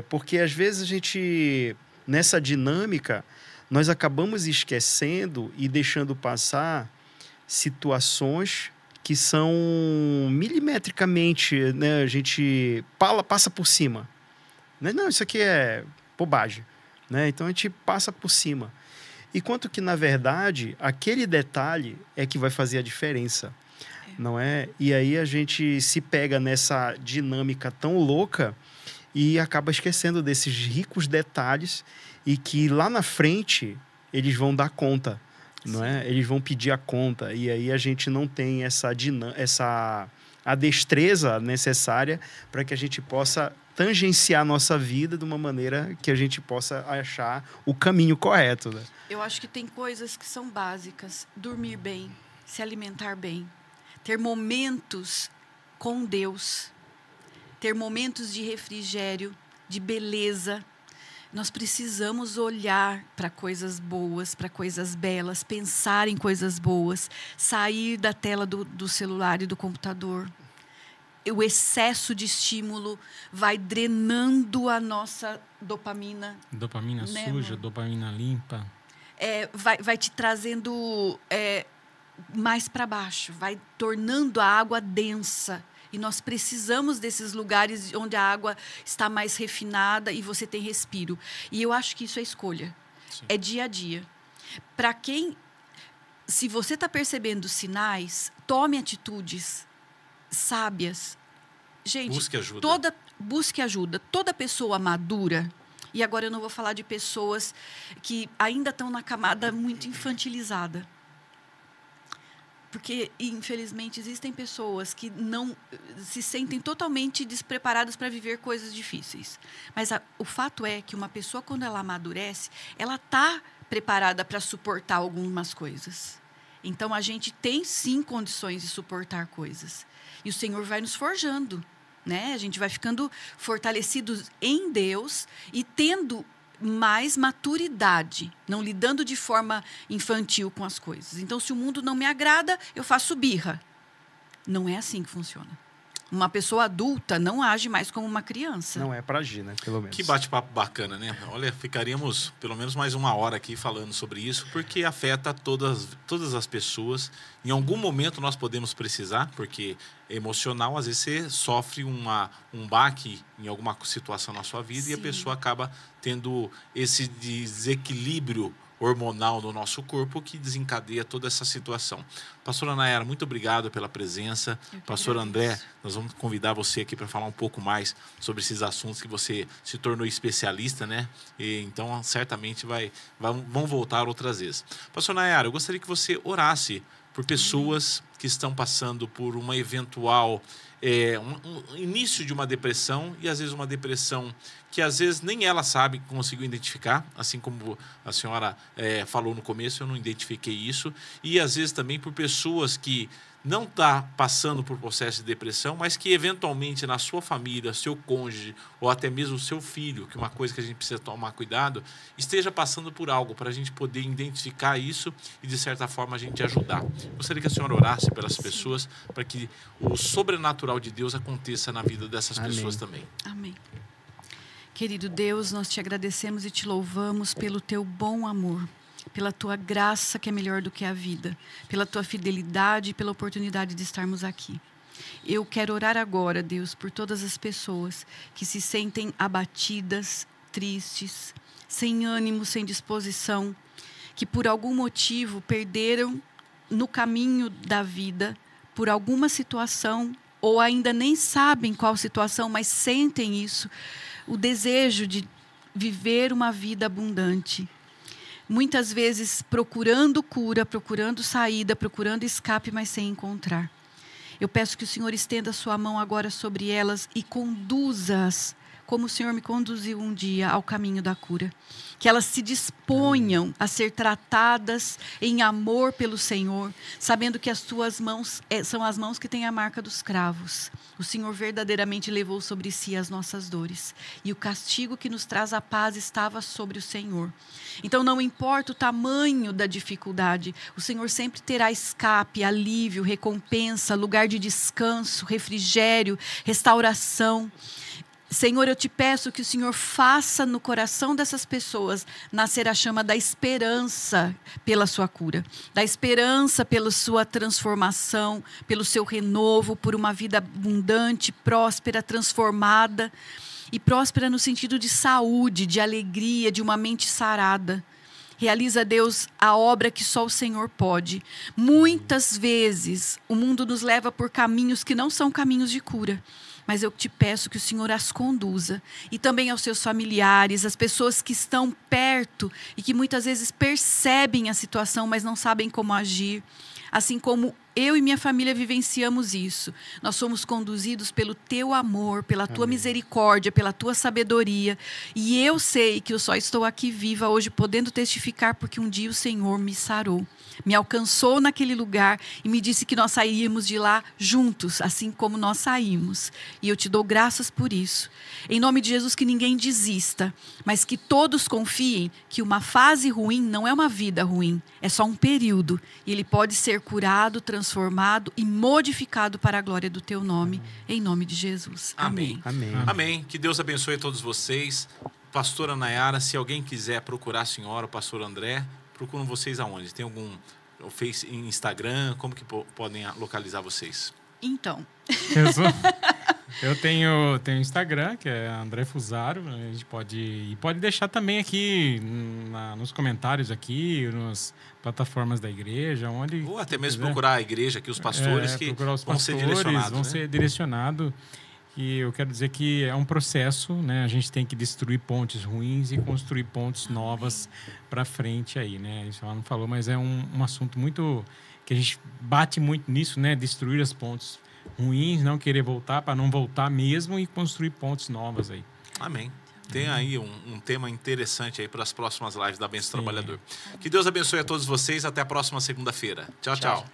Porque às vezes a gente, nessa dinâmica, nós acabamos esquecendo e deixando passar situações que são milimetricamente, né? A gente passa por cima. Não, isso aqui é bobagem, né? Então a gente passa por cima. Enquanto que, na verdade, aquele detalhe é que vai fazer a diferença, não é? E aí a gente se pega nessa dinâmica tão louca e acaba esquecendo desses ricos detalhes e que lá na frente eles vão dar conta, não é? Eles vão pedir a conta e aí a gente não tem a destreza necessária para que a gente possa tangenciar a nossa vida de uma maneira que a gente possa achar o caminho correto, né?
Eu acho que tem coisas que são básicas. Dormir bem, se alimentar bem, ter momentos com Deus, ter momentos de refrigério, de beleza. Nós precisamos olhar para coisas boas, para coisas belas, pensar em coisas boas, sair da tela do celular e do computador. O excesso de estímulo vai drenando a nossa dopamina.
Dopamina suja, dopamina limpa.
Vai te trazendo mais para baixo, vai tornando a água densa. E nós precisamos desses lugares onde a água está mais refinada e você tem respiro. E eu acho que isso é escolha. Sim. É dia a dia. Para quem... Se você está percebendo sinais, tome atitudes sábias. Gente,
busque ajuda.
Busque ajuda. Toda pessoa madura... E agora eu não vou falar de pessoas que ainda estão na camada muito infantilizada. Porque, infelizmente, existem pessoas que não se sentem totalmente despreparadas para viver coisas difíceis. Mas o fato é que uma pessoa, quando ela amadurece, ela está preparada para suportar algumas coisas. Então, a gente tem, sim, condições de suportar coisas. E o Senhor vai nos forjando, né? A gente vai ficando fortalecidos em Deus e tendo mais maturidade, não lidando de forma infantil com as coisas. Então, se o mundo não me agrada, eu faço birra. Não é assim que funciona. Uma pessoa adulta não age mais como uma criança.
Não é para agir, né? Pelo menos.
Que bate-papo bacana, né? Olha, ficaríamos pelo menos mais uma hora aqui falando sobre isso, porque afeta todas as pessoas. Em algum momento nós podemos precisar, porque emocional, às vezes você sofre um baque em alguma situação na sua vida. Sim. E a pessoa acaba tendo esse desequilíbrio hormonal no nosso corpo que desencadeia toda essa situação. Pastora Nayara, muito obrigado pela presença. Pastor André, nós vamos convidar você aqui para falar um pouco mais sobre esses assuntos que você se tornou especialista, né? E, então, certamente vão voltar outras vezes. Pastor Nayara, eu gostaria que você orasse por pessoas que estão passando por uma eventual um início de uma depressão, e às vezes uma depressão que às vezes nem ela sabe, conseguiu identificar, assim como a senhora falou no começo, eu não identifiquei isso, e às vezes também por pessoas que não estão passando por processo de depressão, mas que eventualmente na sua família, seu cônjuge ou até mesmo o seu filho, que é uma coisa que a gente precisa tomar cuidado, esteja passando por algo, para a gente poder identificar isso e de certa forma a gente ajudar. Gostaria que a senhora orasse pelas pessoas para que o sobrenatural de Deus aconteça na vida dessas pessoas também.
Amém. Querido Deus, nós te agradecemos e te louvamos pelo teu bom amor, pela tua graça que é melhor do que a vida, pela tua fidelidade e pela oportunidade de estarmos aqui. Eu quero orar agora, Deus, por todas as pessoas que se sentem abatidas, tristes, sem ânimo, sem disposição, que por algum motivo perderam no caminho da vida, por alguma situação, ou ainda nem sabem qual situação, mas sentem isso, o desejo de viver uma vida abundante. Muitas vezes procurando cura, procurando saída, procurando escape, mas sem encontrar. Eu peço que o Senhor estenda a sua mão agora sobre elas e conduza-as, como o Senhor me conduziu um dia ao caminho da cura. Que elas se disponham a ser tratadas em amor pelo Senhor, sabendo que as tuas mãos são as mãos que têm a marca dos cravos. O Senhor verdadeiramente levou sobre si as nossas dores. E o castigo que nos traz a paz estava sobre o Senhor. Então não importa o tamanho da dificuldade, o Senhor sempre terá escape, alívio, recompensa, lugar de descanso, refrigério, restauração. Senhor, eu te peço que o Senhor faça no coração dessas pessoas nascer a chama da esperança pela sua cura, da esperança pela sua transformação, pelo seu renovo, por uma vida abundante, próspera, transformada, e próspera no sentido de saúde, de alegria, de uma mente sarada. Realiza, Deus, a obra que só o Senhor pode. Muitas vezes o mundo nos leva por caminhos que não são caminhos de cura. Mas eu te peço que o Senhor as conduza. E também aos seus familiares, as pessoas que estão perto e que muitas vezes percebem a situação, mas não sabem como agir. Assim como eu e minha família vivenciamos isso. Nós somos conduzidos pelo teu amor, pela tua misericórdia, pela tua sabedoria. E eu sei que eu só estou aqui viva hoje, podendo testificar, porque um dia o Senhor me sarou. Me alcançou naquele lugar e me disse que nós sairíamos de lá juntos, assim como nós saímos. E eu te dou graças por isso. Em nome de Jesus, que ninguém desista, mas que todos confiem que uma fase ruim não é uma vida ruim, é só um período. E ele pode ser curado, transformado e modificado para a glória do teu nome, em nome de Jesus. Amém.
Amém.
Amém. Que Deus abençoe todos vocês. Pastora Nayara, se alguém quiser procurar a senhora, o pastor André, procuram vocês aonde? Tem algum Face, Instagram? Como que podem localizar vocês?
Então.
Eu tenho Instagram, que é André Fusaro. A gente pode deixar também aqui nos comentários aqui, nas plataformas da igreja, onde...
Ou até mesmo procurar a igreja aqui, os pastores que vão ser direcionados.
Vão ser direcionados. E eu quero dizer que é um processo, né? A gente tem que destruir pontes ruins e construir pontes novas para frente aí, né? Isso ela não falou, mas é um assunto muito... que a gente bate muito nisso, né? Destruir as pontes ruins, não querer voltar para não voltar mesmo e construir pontes novas aí.
Amém. Tem aí um tema interessante aí para as próximas lives da Bênção do Trabalhador. Que Deus abençoe a todos vocês. Até a próxima segunda-feira. Tchau, tchau.